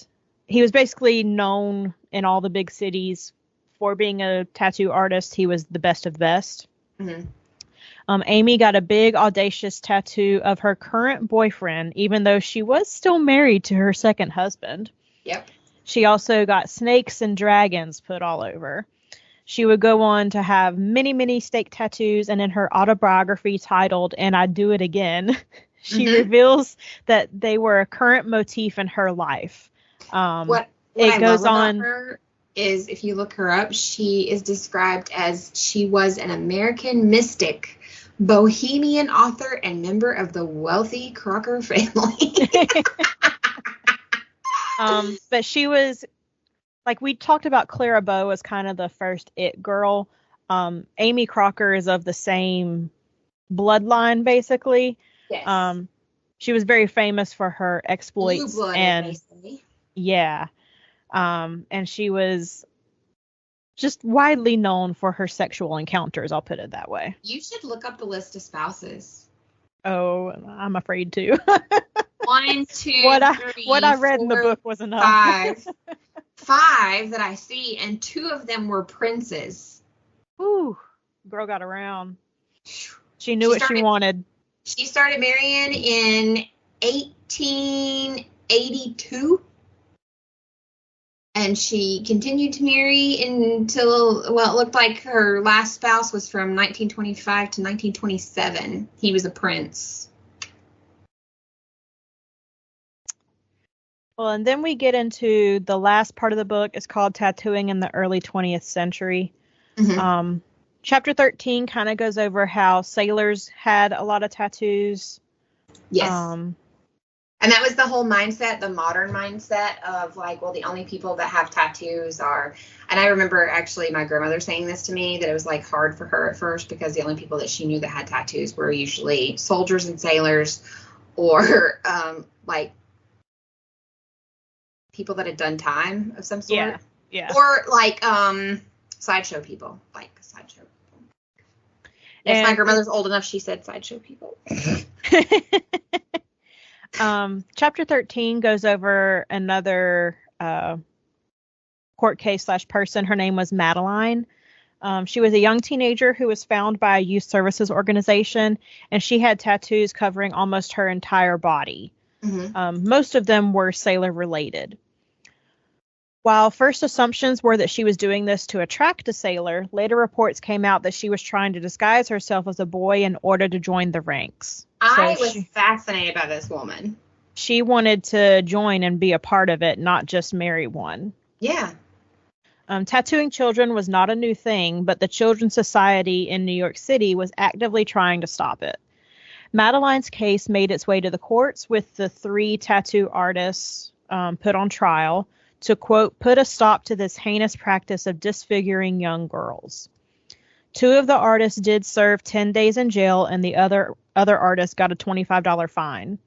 he was basically known in all the big cities for being a tattoo artist. He was the best of the best. Mm-hmm. Amy got a big, audacious tattoo of her current boyfriend, even though she was still married to her second husband. Yep. She also got snakes and dragons put all over. She would go on to have many, many snake tattoos, and in her autobiography titled And I Do It Again, she reveals that they were a current motif in her life. What I love about her is, if you look her up, she is described as she was an American mystic, bohemian author, and member of the wealthy Crocker family. But she was, like, we talked about Clara Bow as kind of the first it girl. Amy Crocker is of the same bloodline, basically. Yes. She was very famous for her exploits. Blue-blooded, and basically. Yeah. And she was just widely known for her sexual encounters, I'll put it that way. You should look up the list of spouses. Oh, I'm afraid to. 1, 2, what I read 4, in the book was enough. 5 that I see, and 2 of them were princes. Ooh, girl got around. She knew what she wanted. She started marrying in 1882. And she continued to marry until, well, it looked like her last spouse was from 1925 to 1927. He was a prince. Well, and then we get into the last part of the book. It's called Tattooing in the Early 20th Century. Mm-hmm. Chapter 13 kind of goes over how sailors had a lot of tattoos. Yes. And that was the whole mindset, the modern mindset of, like, well, the only people that have tattoos are, and I remember actually my grandmother saying this to me, that it was, like, hard for her at first because the only people that she knew that had tattoos were usually soldiers and sailors, or like people that had done time of some sort. Yeah. Or like sideshow people, Yes, my grandmother's old enough, she said sideshow people. Chapter 13 goes over another court case / person. Her name was Madeline. She was a young teenager who was found by a youth services organization, and she had tattoos covering almost her entire body. Mm-hmm. Most of them were sailor related. While first assumptions were that she was doing this to attract a sailor, later reports came out that she was trying to disguise herself as a boy in order to join the ranks. I was fascinated by this woman. She wanted to join and be a part of it, not just marry one. Yeah. Tattooing children was not a new thing, but the Children's Society in New York City was actively trying to stop it. Madeline's case made its way to the courts, with the 3 tattoo artists put on trial to, quote, put a stop to this heinous practice of disfiguring young girls. 2 of the artists did serve 10 days in jail, and the other artist got a $25 fine.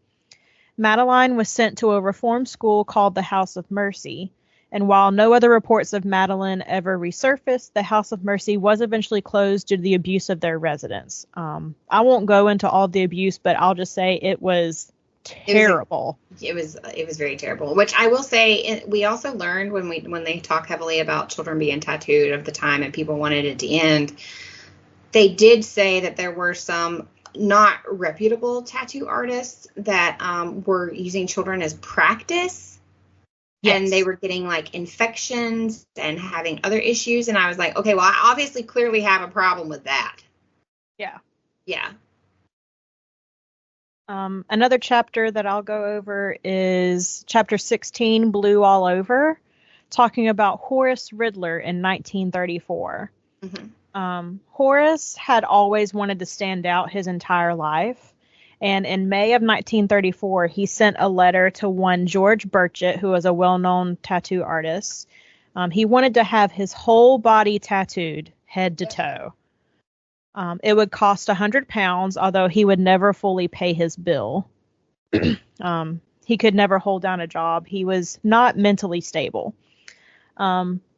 Madeline was sent to a reform school called the House of Mercy, and while no other reports of Madeline ever resurfaced, the House of Mercy was eventually closed due to the abuse of their residents. I won't go into all the abuse, but I'll just say it was terrible. It was very terrible, which I will say, we also learned when they talk heavily about children being tattooed of the time and people wanted it to end, they did say that there were some not reputable tattoo artists that were using children as practice and they were getting like infections and having other issues. And I was like, okay, well, I obviously clearly have a problem with that. Yeah. Yeah. Another chapter that I'll go over is chapter 16, Blue All Over, talking about Horace Riddler in 1934. Horace had always wanted to stand out his entire life. And in May of 1934, he sent a letter to one George Burchett, who was a well-known tattoo artist. He wanted to have his whole body tattooed, head to toe. It would cost £100, although he would never fully pay his bill. He could never hold down a job. He was not mentally stable.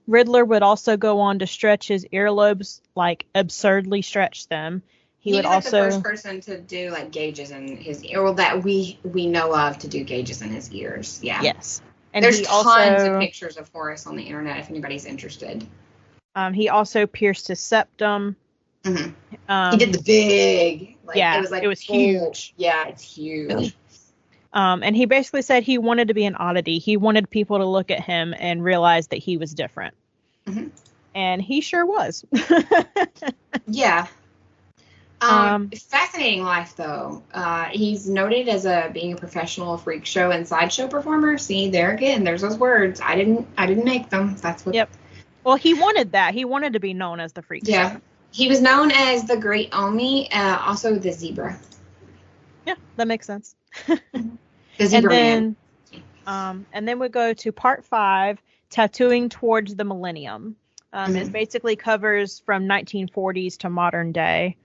Riddler would also go on to stretch his earlobes, like absurdly stretch them. He would was also the first person to do like gauges in his ear, or that we know of to do gauges in his ears. Yeah. Yes. And there's tons of pictures of Horace on the internet if anybody's interested. He also pierced his septum. He did the big. It was huge. Yeah, it's huge. And he basically said he wanted to be an oddity. He wanted people to look at him and realize that he was different. And he sure was. Yeah. Fascinating life, though. He's noted as being a professional freak show and sideshow performer. See, there again, there's those words. I didn't make them. That's what. Yep. Well, he wanted that. He wanted to be known as the freak show. He was known as the Great Omi, also the Zebra. Yeah, that makes sense. The Zebra Man. And then we go to part 5, Tattooing Towards the Millennium. It basically covers from 1940s to modern day.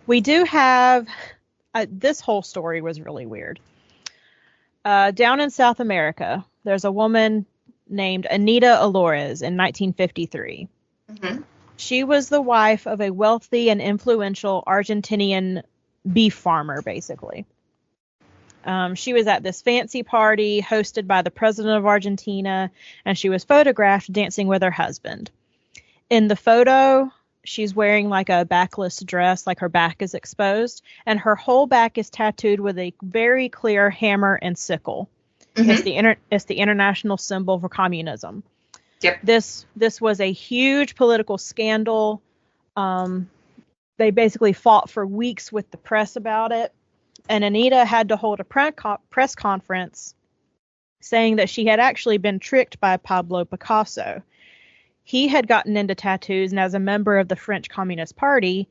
We do have this whole story was really weird. Down in South America, there's a woman named Anita Alores in 1953. She was the wife of a wealthy and influential Argentinian beef farmer, basically. She was at this fancy party hosted by the president of Argentina, and she was photographed dancing with her husband. In the photo, she's wearing like a backless dress, like her back is exposed, and her whole back is tattooed with a very clear hammer and sickle. It's the international symbol for communism. Yep. This was a huge political scandal. They basically fought for weeks with the press about it. And Anita had to hold a press conference saying that she had actually been tricked by Pablo Picasso. He had gotten into tattoos, and as a member of the French Communist Party,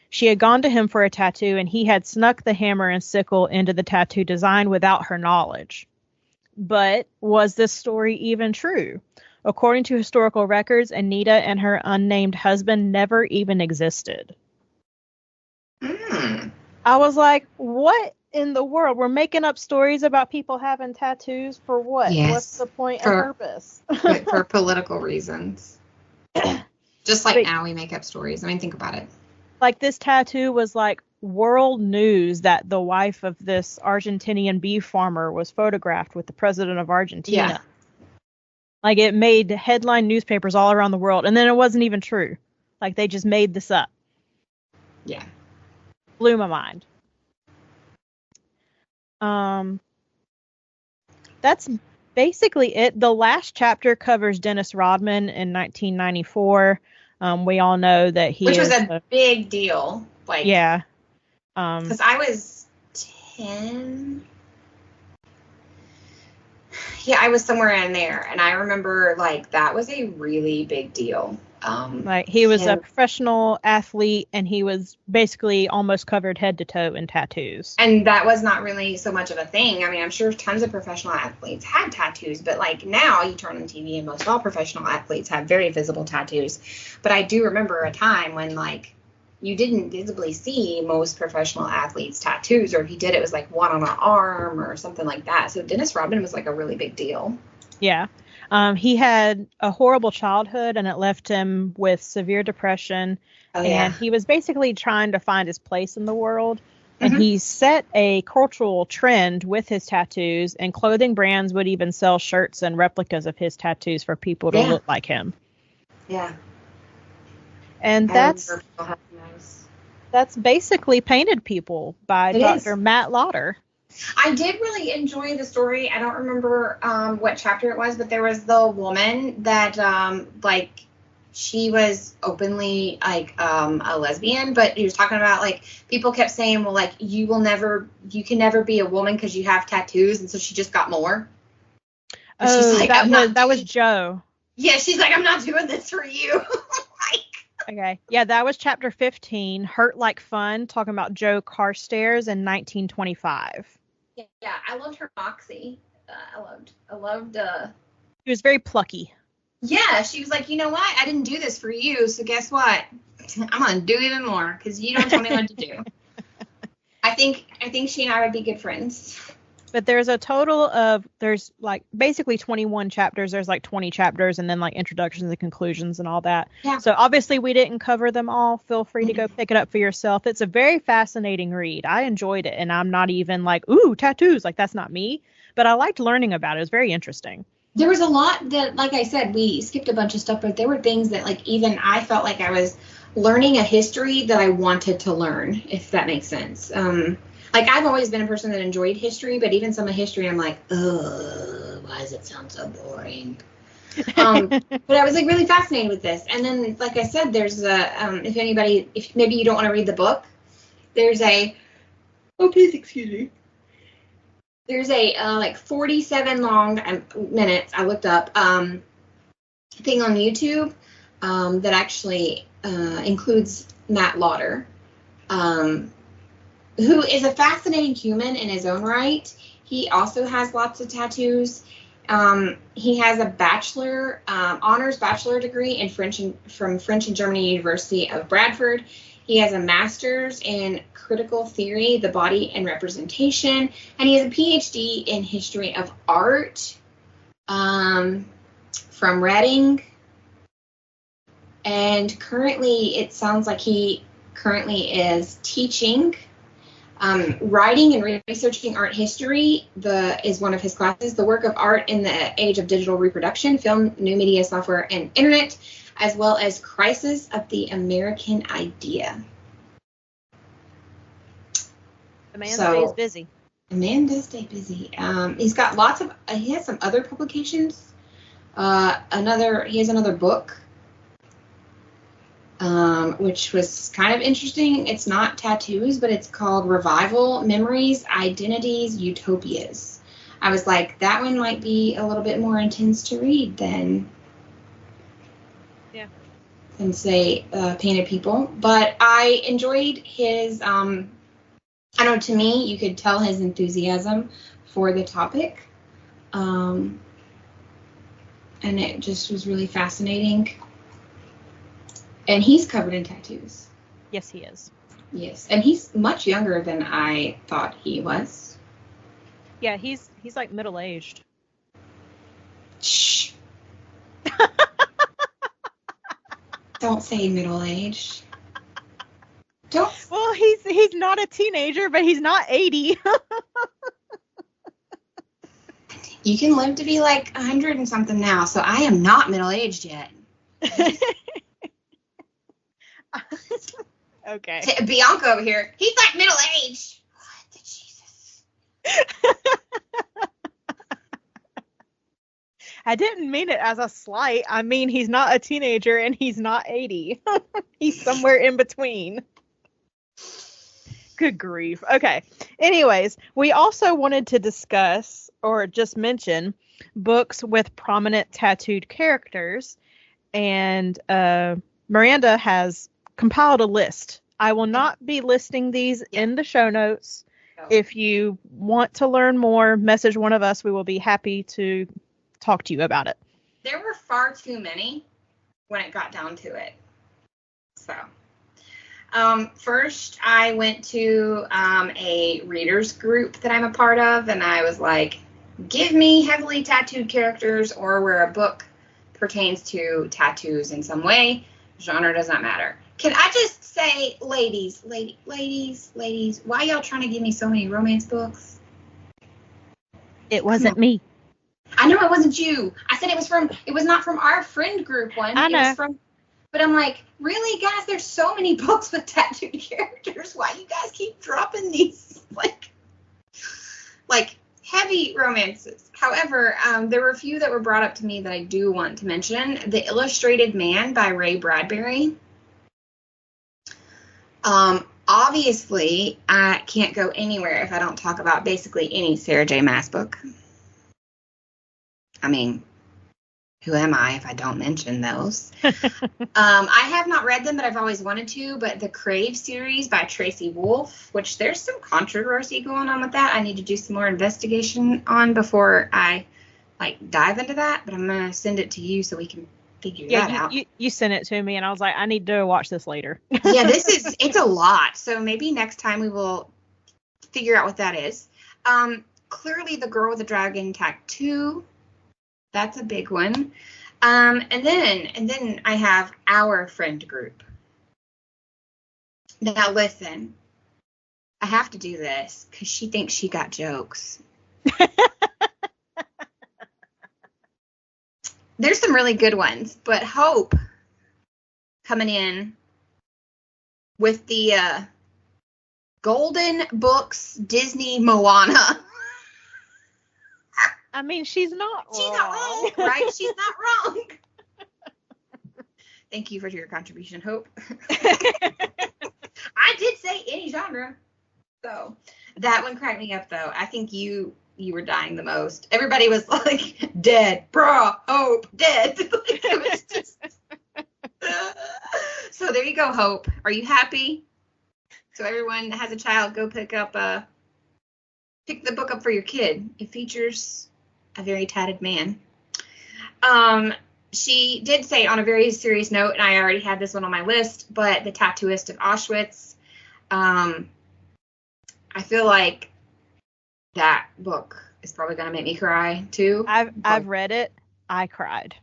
she had gone to him for a tattoo, and he had snuck the hammer and sickle into the tattoo design without her knowledge. But was this story even true? According to historical records, Anita and her unnamed husband never even existed. I was like, what in the world? We're making up stories about people having tattoos for what? Yes. What's the point and purpose? For political reasons. Just like now we make up stories. I mean, think about it. Like this tattoo was like world news that the wife of this Argentinian beef farmer was photographed with the president of Argentina. Yeah. Like it made headline newspapers all around the world, and then it wasn't even true. Like they just made this up. Yeah. Blew my mind. That's basically it. The last chapter covers Dennis Rodman in 1994. We all know that which was a big deal. Like, yeah. Because I was 10. Yeah, I was somewhere in there, and I remember like that was a really big deal. Like he was a professional athlete, and he was basically almost covered head to toe in tattoos. And that was not really so much of a thing. I mean, I'm sure tons of professional athletes had tattoos, but like now you turn on TV and most all professional athletes have very visible tattoos. But I do remember a time when like you didn't visibly see most professional athletes' tattoos, or if you did, it was like one on an arm or something like that. So Dennis Rodman was like a really big deal. Yeah. He had a horrible childhood, and it left him with severe depression. Oh, yeah. And he was basically trying to find his place in the world. And he set a cultural trend with his tattoos, and clothing brands would even sell shirts and replicas of his tattoos for people to look like him. Yeah. And that's basically Painted People by Dr. Matt Lodder. I did really enjoy the story. I don't remember what chapter it was, but there was the woman that like she was openly like a lesbian, but he was talking about like people kept saying, well, like you can never be a woman because you have tattoos, and so she just got more. And she's like, that was Joe. Yeah, she's like, I'm not doing this for you. Like, okay, yeah, that was chapter 15, Hurt Like Fun, talking about Joe Carstairs in 1925. Yeah, I loved her moxie. I loved. She was very plucky. Yeah, she was like, you know what? I didn't do this for you, so guess what? I'm gonna do even more because you don't tell me what to do. I think she and I would be good friends. But there's a total of, there's like basically 21 chapters. There's like 20 chapters and then like introductions and conclusions and all that. Yeah. So obviously we didn't cover them all. Feel free to go pick it up for yourself. It's a very fascinating read. I enjoyed it, and I'm not even like, ooh, tattoos. Like, that's not me. But I liked learning about it. It was very interesting. There was a lot that, like I said, we skipped a bunch of stuff, but there were things that like even I felt like I was learning a history that I wanted to learn, if that makes sense. Like, I've always been a person that enjoyed history, but even some of history, I'm like, ugh, why does it sound so boring? But I was, like, really fascinated with this. And then, like I said, there's if maybe you don't want to read the book, there's please excuse me. There's like 47 long minutes, I looked up, thing on YouTube that actually includes Matt Lodder, who is a fascinating human in his own right. He also has lots of tattoos. He has a honors bachelor degree from French and German University of Bradford. He has a master's in critical theory, the body and representation, and he has a PhD in history of art from Reading. And currently, it sounds like he currently is teaching. Writing and researching art history is one of his classes. The work of art in the age of digital reproduction, film, new media, software, and internet, as well as crisis of the American idea. The man stays busy. The man does stay busy. He's got he has some other publications. He has another book. Which was kind of interesting. It's not tattoos, but it's called Revival, Memories, Identities, Utopias. I was like, that one might be a little bit more intense to read than say Painted People. But I enjoyed his, I know to me, you could tell his enthusiasm for the topic. And it just was really fascinating. And he's covered in tattoos. Yes, he is. Yes, and he's much younger than I thought he was. Yeah, he's like middle-aged. Shh. Don't say middle-aged. Don't. Well, he's not a teenager, but he's not 80. You can live to be like 100 and something now, so I am not middle-aged yet. Okay. Bianca over here. He's like middle-aged. What? Jesus. I didn't mean it as a slight. I mean, he's not a teenager and he's not 80. He's somewhere in between. Good grief. Okay. Anyways, we also wanted to discuss or just mention books with prominent tattooed characters. And Miranda has compiled a list. I will not be listing these in the show notes. No. If you want to learn more, message one of us. We will be happy to talk to you about it. There were far too many when it got down to it. So, first I went to a readers group that I'm a part of, and I was like, give me heavily tattooed characters or where a book pertains to tattoos in some way. Genre does not matter. Can I just say, ladies, why y'all trying to give me so many romance books? It wasn't me. I know it wasn't you. I said it was not from our friend group one. I know. It was but I'm like, really, guys, there's so many books with tattooed characters. Why you guys keep dropping these? Like, like heavy romances. However, there were a few that were brought up to me that I do want to mention. The Illustrated Man by Ray Bradbury. Obviously, I can't go anywhere if I don't talk about basically any Sarah J. Maas book. I mean, who am I if I don't mention those? I have not read them, but I've always wanted to. But the Crave series by Tracy Wolff, which there's some controversy going on with that. I need to do some more investigation on before I dive into that. But I'm gonna send it to you so we can figure that out. You sent it to me, and I was like, I need to watch this later. Yeah, it's a lot. So maybe next time we will figure out what that is. Clearly, The Girl with the Dragon Tattoo. That's a big one. And then I have Our Friend Group. Now listen, I have to do this because she thinks she got jokes. There's some really good ones, but Hope coming in with the Golden Books Disney Moana. I mean, she's not wrong. She's not wrong, right? She's not wrong. Thank you for your contribution, Hope. I did say any genre. So that one cracked me up, though. I think you were dying the most. Everybody was like, dead, bro, Hope, dead. Like, it was just... So there you go, Hope. Are you happy? So everyone that has a child, go pick the book up for your kid. It features a very tatted man. She did say on a very serious note, and I already had this one on my list, but The Tattooist of Auschwitz. I feel like that book is probably going to make me cry too. I've read it. I cried.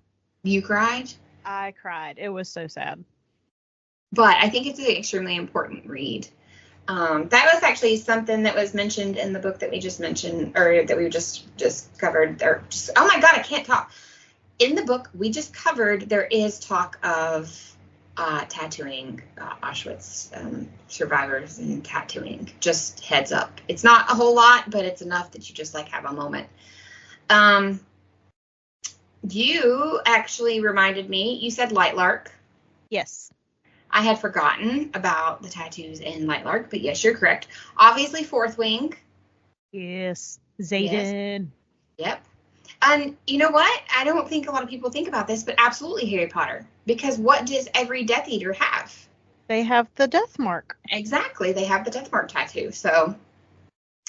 You cried? I cried. It was so sad. But I think it's an extremely important read. That was actually something that was mentioned in the book that we just mentioned, or that we just covered. Oh my God, I can't talk. In the book we just covered, there is talk of tattooing Auschwitz survivors and tattooing. Just heads up. It's not a whole lot, but it's enough that you just have a moment. You actually reminded me. You said Lightlark. Yes. I had forgotten about the tattoos in Lightlark, but yes, you're correct. Obviously, Fourth Wing. Yes. Zayden. Yes. Yep. And you know what? I don't think a lot of people think about this, but absolutely Harry Potter. Because what does every Death Eater have? They have the death mark. Exactly. They have the death mark tattoo. So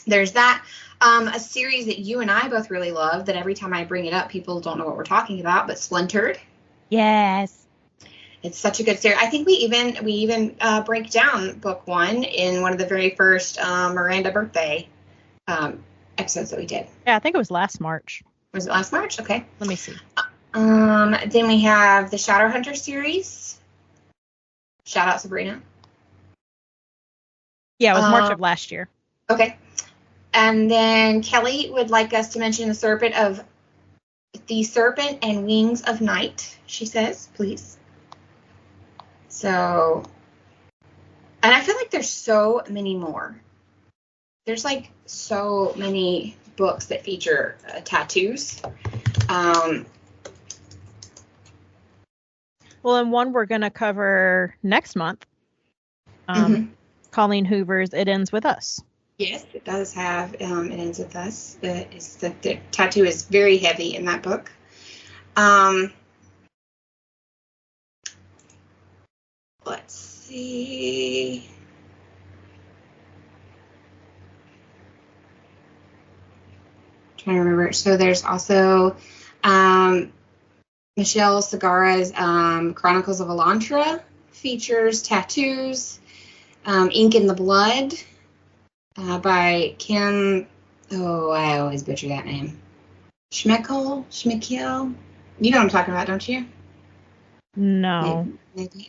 there's that. A series that you and I both really love that every time I bring it up, people don't know what we're talking about, but Splintered. Yes. It's such a good series. I think we even break down book one in one of the very first Miranda birthday episodes that we did. Yeah, I think it was last March. Was it last March? Okay. Let me see. Then we have the Shadowhunter series. Shout out Sabrina. Yeah, it was March of last year. Okay. And then Kelly would like us to mention the Serpent and Wings of Night, she says, please. So, and I feel like there's so many more. There's so many books that feature tattoos. Well, and one we're going to cover next month. Colleen Hoover's It Ends With Us. Yes, it does have It Ends With Us. The tattoo is very heavy in that book. Let's see. Trying to remember. So there's also Michelle Segara's Chronicles of Elantra features tattoos. Ink in the Blood by Kim. Oh, I always butcher that name. Schmeckel. You know what I'm talking about, don't you? No. Maybe.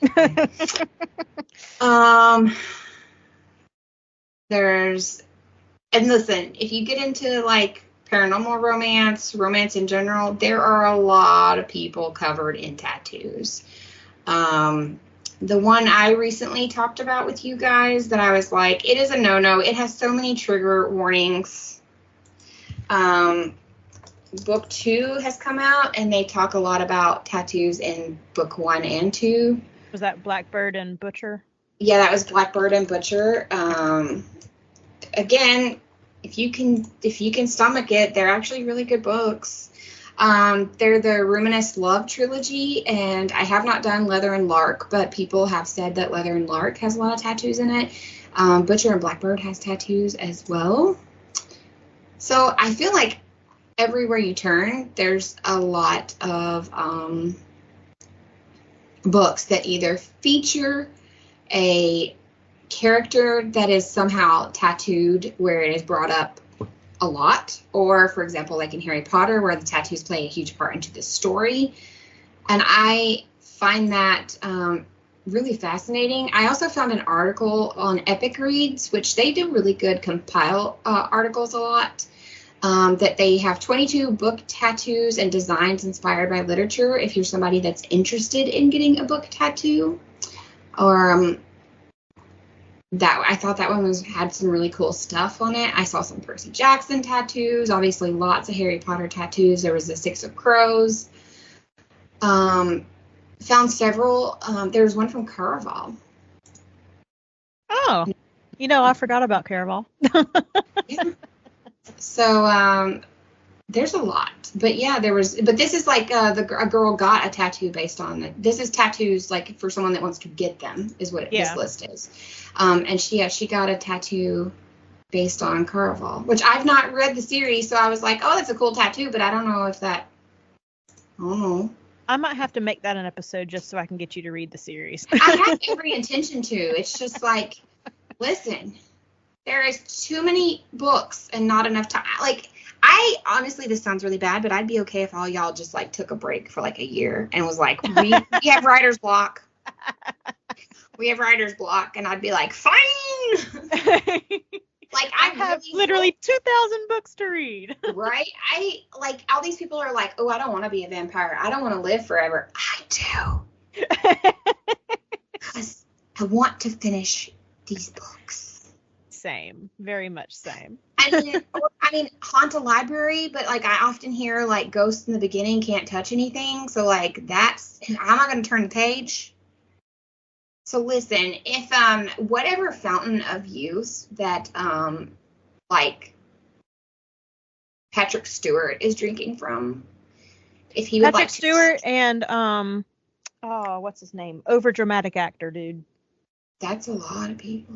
There's, and listen, if you get into paranormal romance in general, there are a lot of people covered in tattoos. The one I recently talked about with you guys that I was like, it is a no-no. It has so many trigger warnings. Book 2 has come out, and they talk a lot about tattoos in book 1 and 2. Was that Blackbird and Butcher? Yeah, that was Blackbird and Butcher. Again, if you can stomach it, they're actually really good books. They're the Ruminous Love trilogy, and I have not done Leather and Lark, but people have said that Leather and Lark has a lot of tattoos in it. Butcher and Blackbird has tattoos as well. So I feel like everywhere you turn, there's a lot of books that either feature a character that is somehow tattooed where it is brought up a lot, or for example, like in Harry Potter, where the tattoos play a huge part into the story. And I find that really fascinating. I also found an article on Epic Reads, which they do really good compile articles a lot, that they have 22 book tattoos and designs inspired by literature if you're somebody that's interested in getting a book tattoo. Or I thought that one had some really cool stuff on it. I saw some Percy Jackson tattoos, obviously lots of Harry Potter tattoos. There was the Six of Crows. Found several. There's one from Caraval. Oh, I forgot about Caraval. Yeah. So there's a lot, but yeah, but this is like a girl got a tattoo based on this is tattoos like for someone that wants to get them is what this list is. And she got a tattoo based on Caraval, which I've not read the series, so I was like, oh, that's a cool tattoo, but I don't know if that. I don't know. I might have to make that an episode just so I can get you to read the series. I have every intention to. It's just like, listen, there is too many books and not enough time. Like, honestly, this sounds really bad, but I'd be okay if all y'all just like took a break for like a year and was like, we have writer's block. We have writer's block, and I'd be like, fine. Like, I have literally 2,000 books to read. Right? All these people are like, oh, I don't want to be a vampire. I don't want to live forever. I do. Because I want to finish these books. Same. Very much same. I mean, haunt a library, but like I often hear like ghosts in the beginning can't touch anything. So like I'm not going to turn the page. So listen, if whatever fountain of youth that like Patrick Stewart is drinking from, if he would Patrick Stewart and what's his name? Overdramatic actor, dude. That's a lot of people.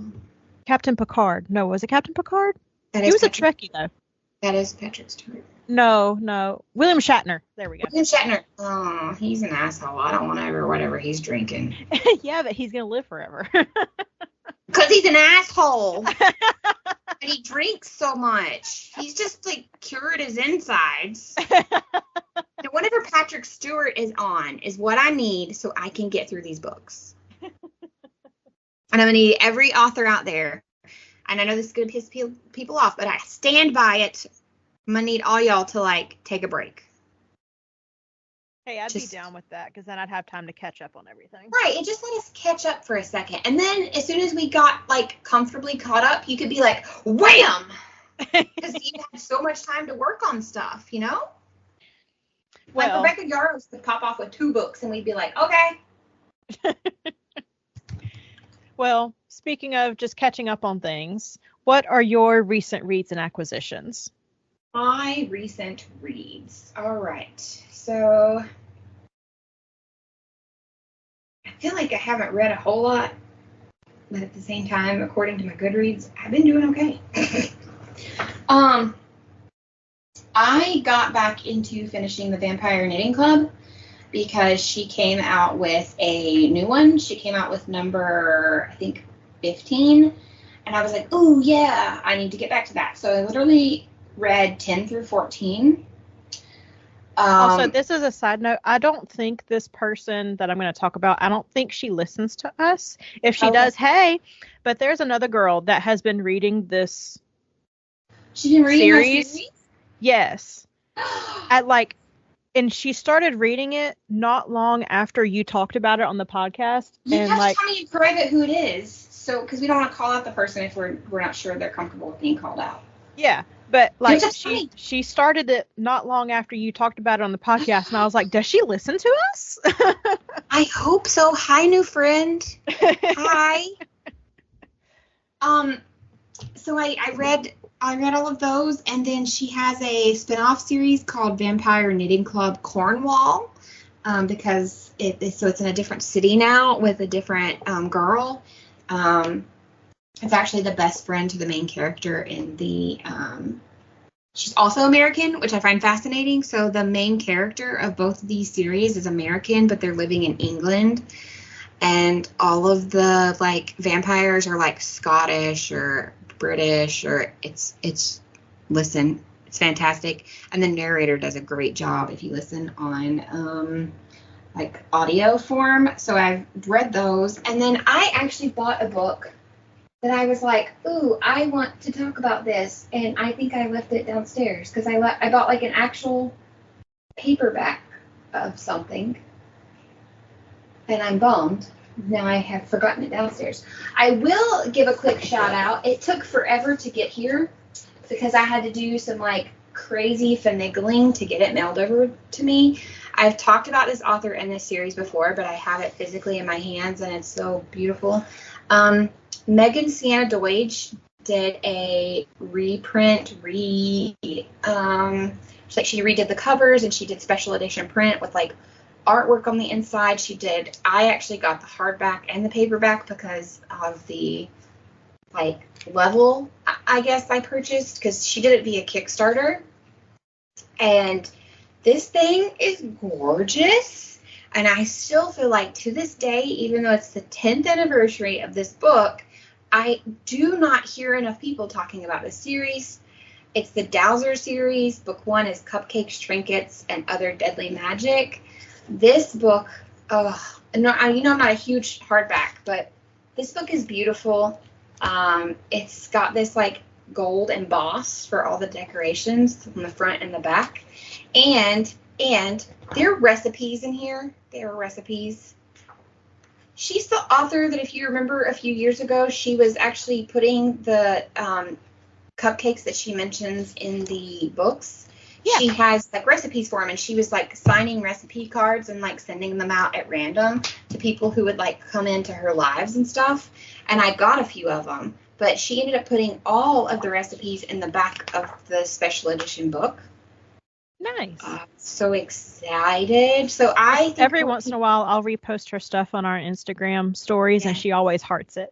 Captain Picard. No, was it Captain Picard? He was a Trekkie though. That is Patrick Stewart. No. William Shatner. There we go. William Shatner. Oh, he's an asshole. I don't want to ever whatever he's drinking. Yeah, but he's going to live forever. Because he's an asshole. And he drinks so much. He's just like cured his insides. And whatever Patrick Stewart is on is what I need so I can get through these books. And I'm going to need every author out there. And I know this is going to piss people off, but I stand by it. I'm going to need all y'all to, like, take a break. Hey, I'd be down with that, because then I'd have time to catch up on everything. Right, and just let us catch up for a second. And then as soon as we got, like, comfortably caught up, you could be like, wham! Because you had so much time to work on stuff, you know? Well, like Rebecca Yarros could pop off with 2 books, and we'd be like, okay. Well, speaking of just catching up on things, what are your recent reads and acquisitions? My recent reads. All right. So I feel like I haven't read a whole lot, but at the same time, according to my Goodreads, I've been doing okay. I got back into finishing the Vampire Knitting Club because she came out with a new one. She came out with number, I think, 15. And I was like, oh, yeah, I need to get back to that. So I literally read 10 through 14. Also, this is a side note. I don't think this person that I'm going to talk about, I don't think she listens to us. If she does, hey. But there's another girl that has been reading this She's been reading series? Yes. And she started reading it not long after you talked about it on the podcast. You have to tell me in private who it is. So, because we don't want to call out the person if we're not sure they're comfortable with being called out. Yeah, but like It's funny. she started it not long after you talked about it on the podcast, and I was like, does she listen to us? I hope so. Hi, new friend. Hi. So I read all of those, and then she has a spin-off series called Vampire Knitting Club Cornwall, because it's in a different city now with a different girl. It's actually the best friend to the main character in the she's also American, which I find fascinating. So the main character of both of these series is American, but they're living in England. And all of the like vampires are like Scottish or British, or it's fantastic. And the narrator does a great job if you listen on like audio form. So I've read those, and then I actually bought a book that I was like, ooh, I want to talk about this, and I think I left it downstairs because I bought like an actual paperback of something. And I'm bummed. Now I have forgotten it downstairs. I will give a quick shout out. It took forever to get here because I had to do some like crazy finagling to get it mailed over to me. I've talked about this author in this series before, but I have it physically in my hands, and it's so beautiful. Meghan Ciana Doidge did a reprint, she redid the covers, and she did special edition print with like artwork on the inside. I actually got the hardback and the paperback because of the like level, I guess I purchased, because she did it via Kickstarter. And this thing is gorgeous. And I still feel like to this day, even though it's the 10th anniversary of this book, I do not hear enough people talking about this series. It's the Dowser series. Book 1 is Cupcakes, Trinkets, and Other Deadly Magic. This book, I'm not a huge hardback, but this book is beautiful. It's got this like gold emboss for all the decorations on the front and the back. And there are recipes in here. There are recipes. She's the author that, if you remember a few years ago, she was actually putting the cupcakes that she mentions in the books. Yeah. She has like recipes for them, and she was like signing recipe cards and like sending them out at random to people who would like come into her lives and stuff. And I got a few of them, but she ended up putting all of the recipes in the back of the special edition book. Nice. So excited. So I think every once in a while I'll repost her stuff on our Instagram stories, and she always hearts it.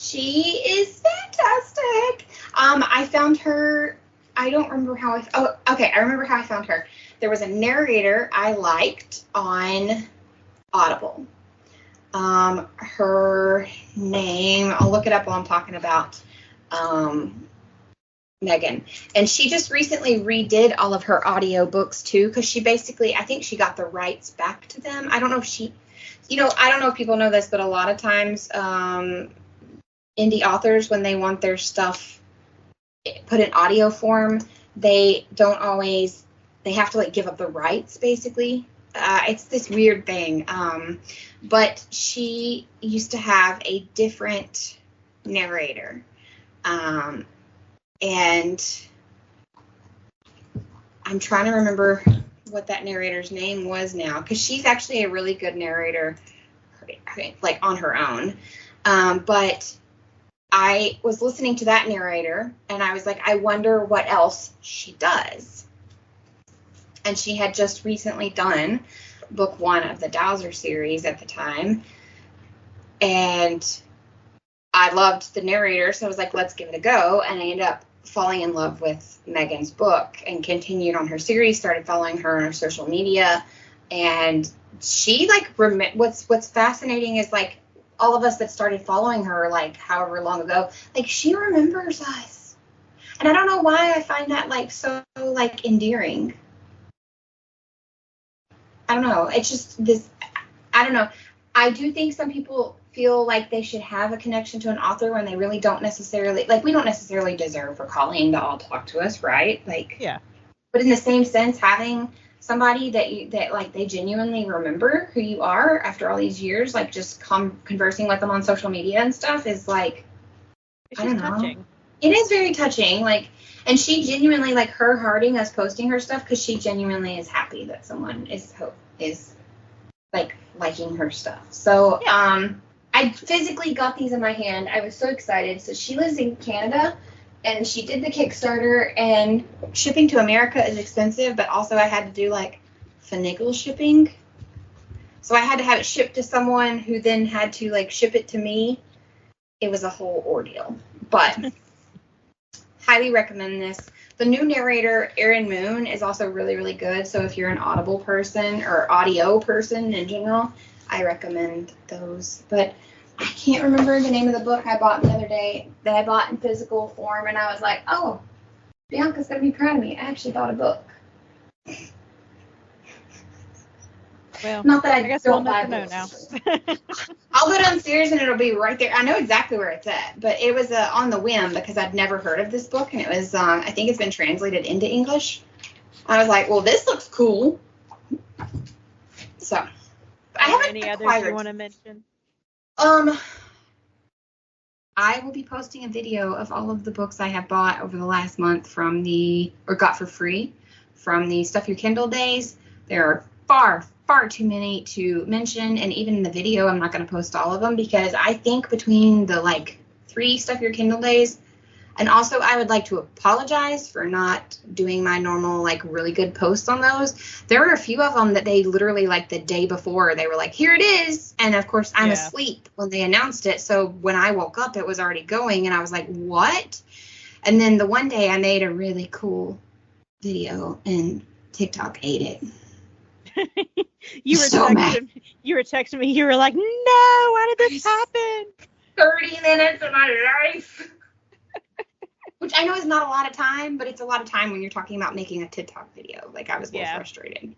She is fantastic. I found her. I don't remember how I remember how I found her. There was a narrator I liked on Audible. Her name, I'll look it up while I'm talking about Meghan. And she just recently redid all of her audio books too, because she basically, I think she got the rights back to them. I don't know if I don't know if people know this, but a lot of times indie authors, when they want their stuff put in audio form, they have to like give up the rights basically. It's this weird thing. But she used to have a different narrator. And I'm trying to remember what that narrator's name was now, because she's actually a really good narrator, like on her own. But I was listening to that narrator, and I was like, I wonder what else she does. And she had just recently done book 1 of the Dowser series at the time. And I loved the narrator, so I was like, let's give it a go. And I ended up falling in love with Meghan's book and continued on her series, started following her on her social media. And she, like, what's fascinating is, like, all of us that started following her, like, however long ago, like, she remembers us. And I don't know why I find that, like, so, like, endearing. I don't know. It's just this, I don't know. I do think some people feel like they should have a connection to an author when they really don't necessarily, like, we don't necessarily deserve for Colleen to all talk to us, right? Like, yeah. But in the same sense, having somebody that like they genuinely remember who you are after all these years, like just conversing with them on social media and stuff is like, it's just touching. It is very touching, like, and she genuinely, like, her hearting us posting her stuff because she genuinely is happy that someone is like liking her stuff. So I physically got these in my hand. I was so excited. So she lives in Canada, and she did the Kickstarter, and shipping to America is expensive, but also I had to do like finagle shipping. So I had to have it shipped to someone who then had to like ship it to me. It was a whole ordeal, but highly recommend this. The new narrator, Erin Moon, is also really, really good. So if you're an Audible person or audio person in general, I recommend those. But I can't remember the name of the book I bought the other day that I bought in physical form. And I was like, oh, Bianca's going to be proud of me. I actually bought a book. Well, not that I guess don't we'll buy never books. know now. I'll go downstairs and it'll be right there. I know exactly where it's at, but it was on the whim because I'd never heard of this book, and it was I think it's been translated into English. I was like, well, this looks cool. So I haven't any others you want to mention? I will be posting a video of all of the books I have bought over the last month got for free from the Stuff Your Kindle days. There are far too many to mention, and even in the video I'm not going to post all of them because I think between the like 3 Stuff Your Kindle days, and also I would like to apologize for not doing my normal like really good posts on those. There were a few of them that they literally like the day before they were like, here it is, and of course I'm asleep when they announced it, so when I woke up it was already going and I was like, what? And then the one day I made a really cool video and TikTok ate it. You were texting me. You were like, no, why did this happen? 30 minutes of my life. Which I know is not a lot of time, but it's a lot of time when you're talking about making a TikTok video. Like, I was a little frustrated.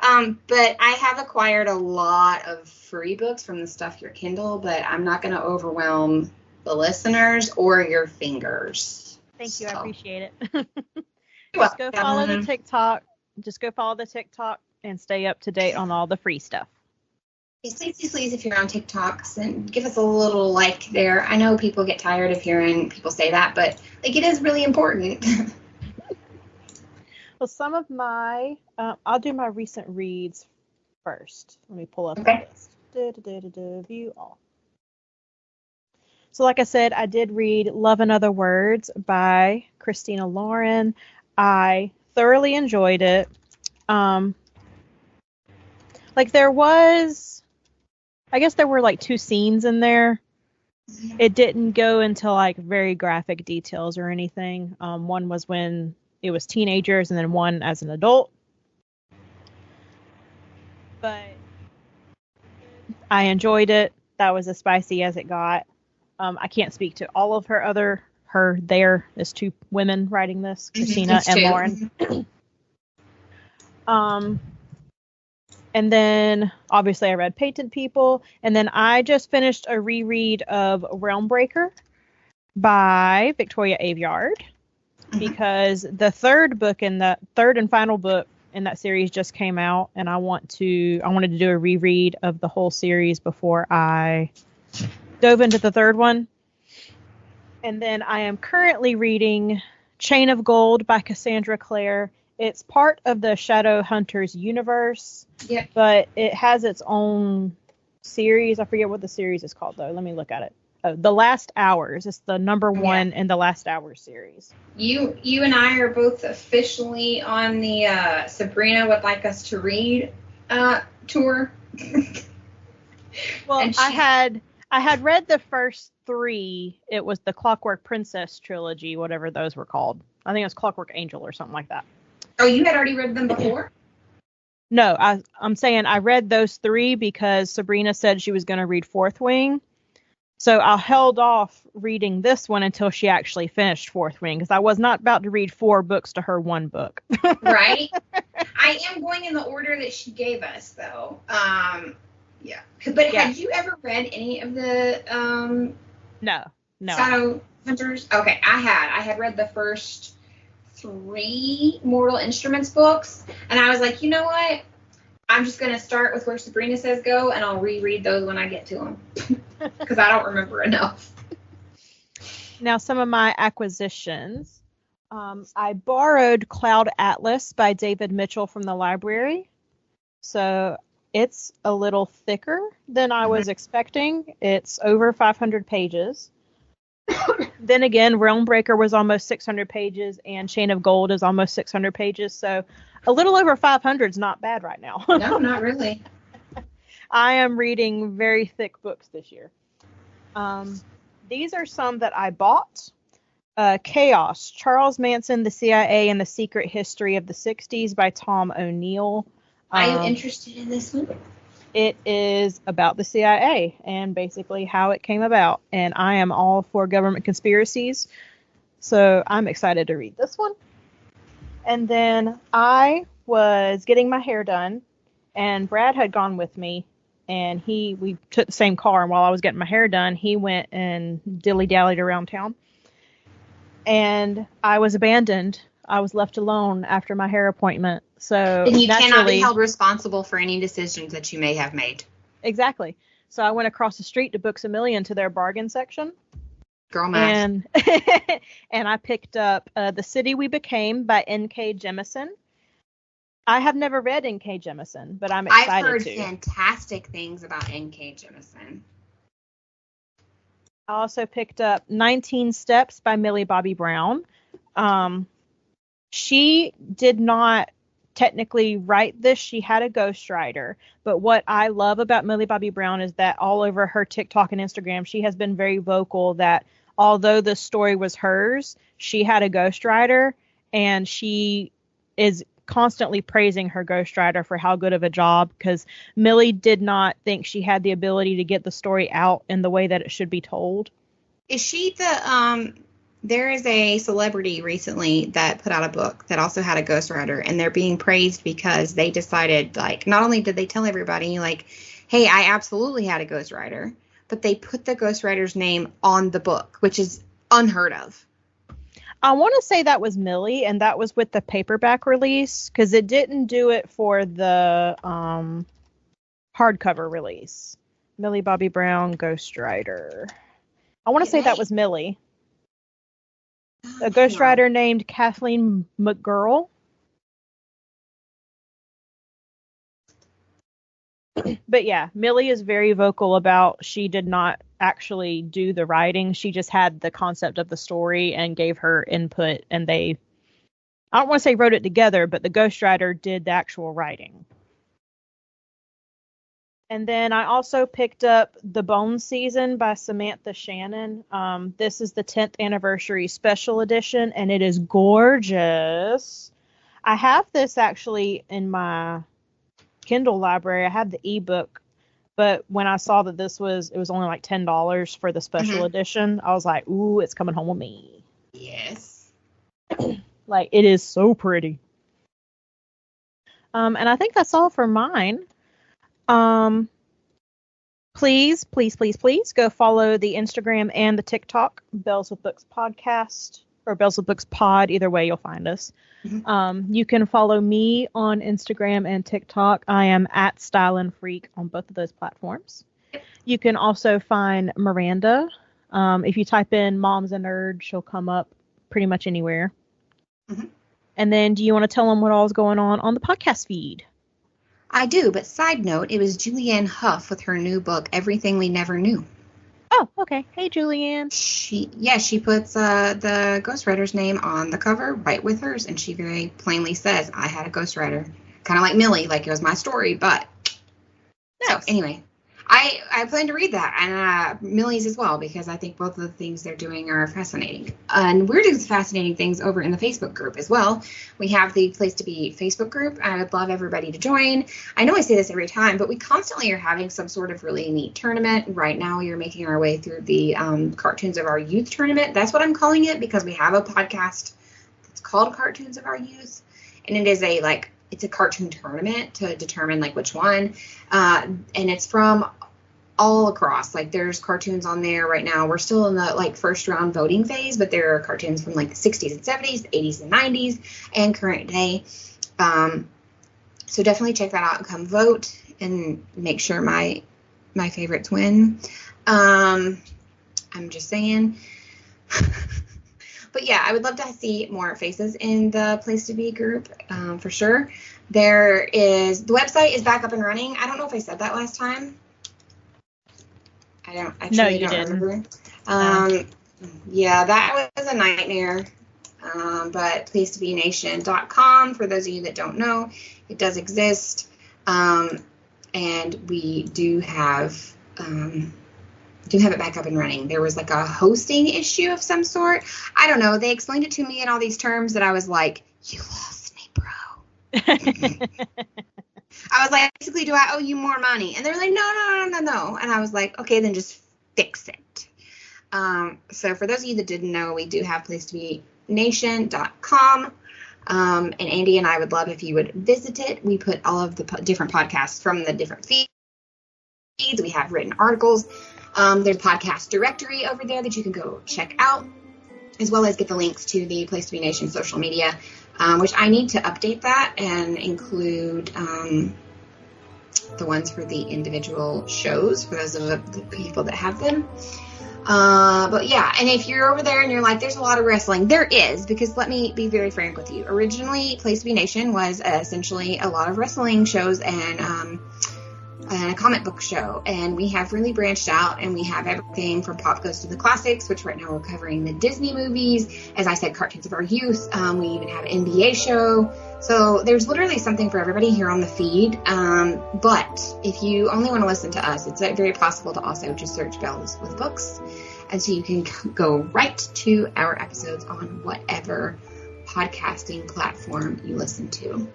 But I have acquired a lot of free books from the Stuff Your Kindle, but I'm not going to overwhelm the listeners or your fingers. Thank you. I appreciate it. Just go follow the TikTok. Just go follow the TikTok and stay up to date on all the free stuff. Please, if you're on TikTok, give us a little like there. I know people get tired of hearing people say that, but like it is really important. Well, some of my, I'll do my recent reads first. Let me pull up the list. View all. So like I said, I did read Love and Other Words by Christina Lauren. I thoroughly enjoyed it. Like there were like 2 scenes in there. It didn't go into like very graphic details or anything. One was when it was teenagers and then one as an adult. But I enjoyed it. That was as spicy as it got. I can't speak to all of there is 2 women writing this, Christina and Lauren. And then, obviously, I read Patent People. And then I just finished a reread of Realmbreaker by Victoria Aveyard. Because the third and final book in that series just came out. And I wanted to do a reread of the whole series before I dove into the third one. And then I am currently reading Chain of Gold by Cassandra Clare. It's part of the Shadowhunters universe, but it has its own series. I forget what the series is called, though. Let me look at it. The Last Hours. It's the number 1 in the Last Hours series. You and I are both officially on the Sabrina Would Like Us to Read tour. Well, I had read the first 3. It was the Clockwork Princess trilogy, whatever those were called. I think it was Clockwork Angel or something like that. Oh, you had already read them before? No, I'm saying I read those 3 because Sabrina said she was going to read Fourth Wing. So I held off reading this one until she actually finished Fourth Wing because I was not about to read 4 books to her 1 book. Right? I am going in the order that she gave us, though. Yeah. But had you ever read any of the No. Shadowhunters? Okay, I had read the first 3 Mortal Instruments books, and I was like, you know what? I'm just going to start with where Sabrina says go, and I'll reread those when I get to them. Because I don't remember enough. Now, some of my acquisitions. I borrowed Cloud Atlas by David Mitchell from the library. So it's a little thicker than I was expecting. It's over 500 pages. Then again, Realmbreaker was almost 600 pages, and Chain of Gold is almost 600 pages. So a little over 500 is not bad right now. No, not really. I am reading very thick books this year. These are some that I bought. Chaos, Charles Manson, the CIA, and the Secret History of the 60s by Tom O'Neill. I am interested in this one. It is about the CIA and basically how it came about. And I am all for government conspiracies. So I'm excited to read this one. And then I was getting my hair done, and Brad had gone with me. And we took the same car, and while I was getting my hair done, he went and dilly-dallied around town. And I was abandoned. I was left alone after my hair appointment. So and you cannot be held responsible for any decisions that you may have made. Exactly. So I went across the street to Books A Million to their bargain section. Girl math. And I picked up The City We Became by N.K. Jemisin. I have never read N.K. Jemisin, but I'm excited to. I've heard fantastic things about N.K. Jemisin. I also picked up 19 Steps by Millie Bobby Brown. She did not technically write this. She had a ghostwriter. But what I love about Millie Bobby Brown is that all over her TikTok and Instagram, she has been very vocal that although the story was hers, she had a ghostwriter, and she is constantly praising her ghostwriter for how good of a job, because Millie did not think she had the ability to get the story out in the way that it should be told. Is she there is a celebrity recently that put out a book that also had a ghostwriter, and they're being praised because they decided, like, not only did they tell everybody, like, hey, I absolutely had a ghostwriter, but they put the ghostwriter's name on the book, which is unheard of. I want to say that was Millie, and that was with the paperback release, because it didn't do it for the hardcover release. Millie Bobby Brown, ghostwriter. I want to say that was Millie. A ghostwriter named Kathleen McGurl. But yeah, Millie is very vocal about she did not actually do the writing. She just had the concept of the story and gave her input, and I don't want to say wrote it together, but the ghostwriter did the actual writing. And then I also picked up The Bone Season by Samantha Shannon. This is the 10th anniversary special edition, and it is gorgeous. I have this actually in my Kindle library. I had the ebook, but when I saw that it was only like $10 for the special edition, I was like, ooh, it's coming home with me. Yes. Like, it is so pretty. And I think that's all for mine. Please go follow the Instagram and the TikTok, Bells with Books Podcast, or Bells with Books Pod. Either way, you'll find us. You can follow me on Instagram and TikTok. I am at Stylin' Freak on both of those platforms. You can also find Miranda. If you type in Mom's a Nerd, she'll come up pretty much anywhere. And then do you want to tell them what all's going on the podcast feed? I do, but side note, it was Julianne Hough with her new book, Everything We Never Knew. Oh, okay. Hey, Julianne. She puts the ghostwriter's name on the cover right with hers, and she very plainly says, I had a ghostwriter. Kind of like Millie, like it was my story, but... Nice. So, anyway, I plan to read that, and Millie's as well, because I think both of the things they're doing are fascinating. And we're doing fascinating things over in the Facebook group as well. We have the Place to Be Facebook group. I would love everybody to join. I know I say this every time, but we constantly are having some sort of really neat tournament. Right now, we are making our way through the Cartoons of Our Youth tournament. That's what I'm calling it, because we have a podcast that's called Cartoons of Our Youth, and it is it's a cartoon tournament to determine which one, and it's from all across. There's cartoons on there right now. We're still in the first round voting phase, but there are cartoons from the 60s and 70s, 80s and 90s, and current day. So definitely check that out and come vote and make sure my favorites win. I'm just saying. But yeah, I would love to see more faces in the Place to Be group, for sure. The website is back up and running. I don't know if I said that last time. I don't remember. Yeah, that was a nightmare. But placetobenation.com, for those of you that don't know, it does exist. And we do have it back up and running. There was like a hosting issue of some sort. I don't know. They explained it to me in all these terms that I was like, you lost me, bro. I was like, basically, do I owe you more money? And they're like, no. And I was like, okay, then just fix it. So for those of you that didn't know, we do have placetobenation.com. And Andy and I would love if you would visit it. We put all of the different podcasts from the different feeds. We have written articles. There's a podcast directory over there that you can go check out, as well as get the links to the Place to Be Nation social media, which I need to update that and include the ones for the individual shows for those of the people that have them. But yeah, and if you're over there and you're like, there's a lot of wrestling, there is, because let me be very frank with you. Originally, Place to Be Nation was essentially a lot of wrestling shows and a comic book show, and we have really branched out, and we have everything from Pop Goes to the Classics, which right now we're covering the Disney movies, as I said, cartoons of our youth. We even have an NBA show, so there's literally something for everybody here on the feed. But if you only want to listen to us, it's very possible to also just search Bells with Books, and so you can go right to our episodes on whatever podcasting platform you listen to.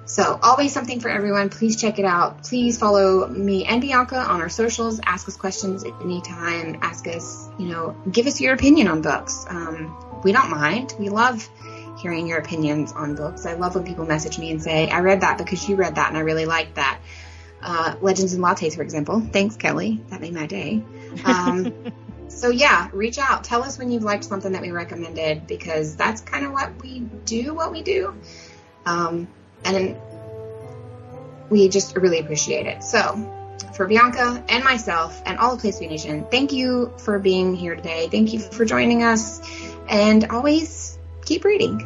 So always something for everyone. Please check it out. Please follow me and Bianca on our socials. Ask us questions at any time. Ask us, give us your opinion on books. We don't mind. We love hearing your opinions on books. I love when people message me and say, I read that because you read that and I really liked that. Legends and Lattes, for example. Thanks, Kelly. That made my day. So yeah, reach out. Tell us when you've liked something that we recommended, because that's kind of what we do. And we just really appreciate it. So for Bianca and myself and all of Place to Be Nation, thank you for being here today. Thank you for joining us. And always keep reading.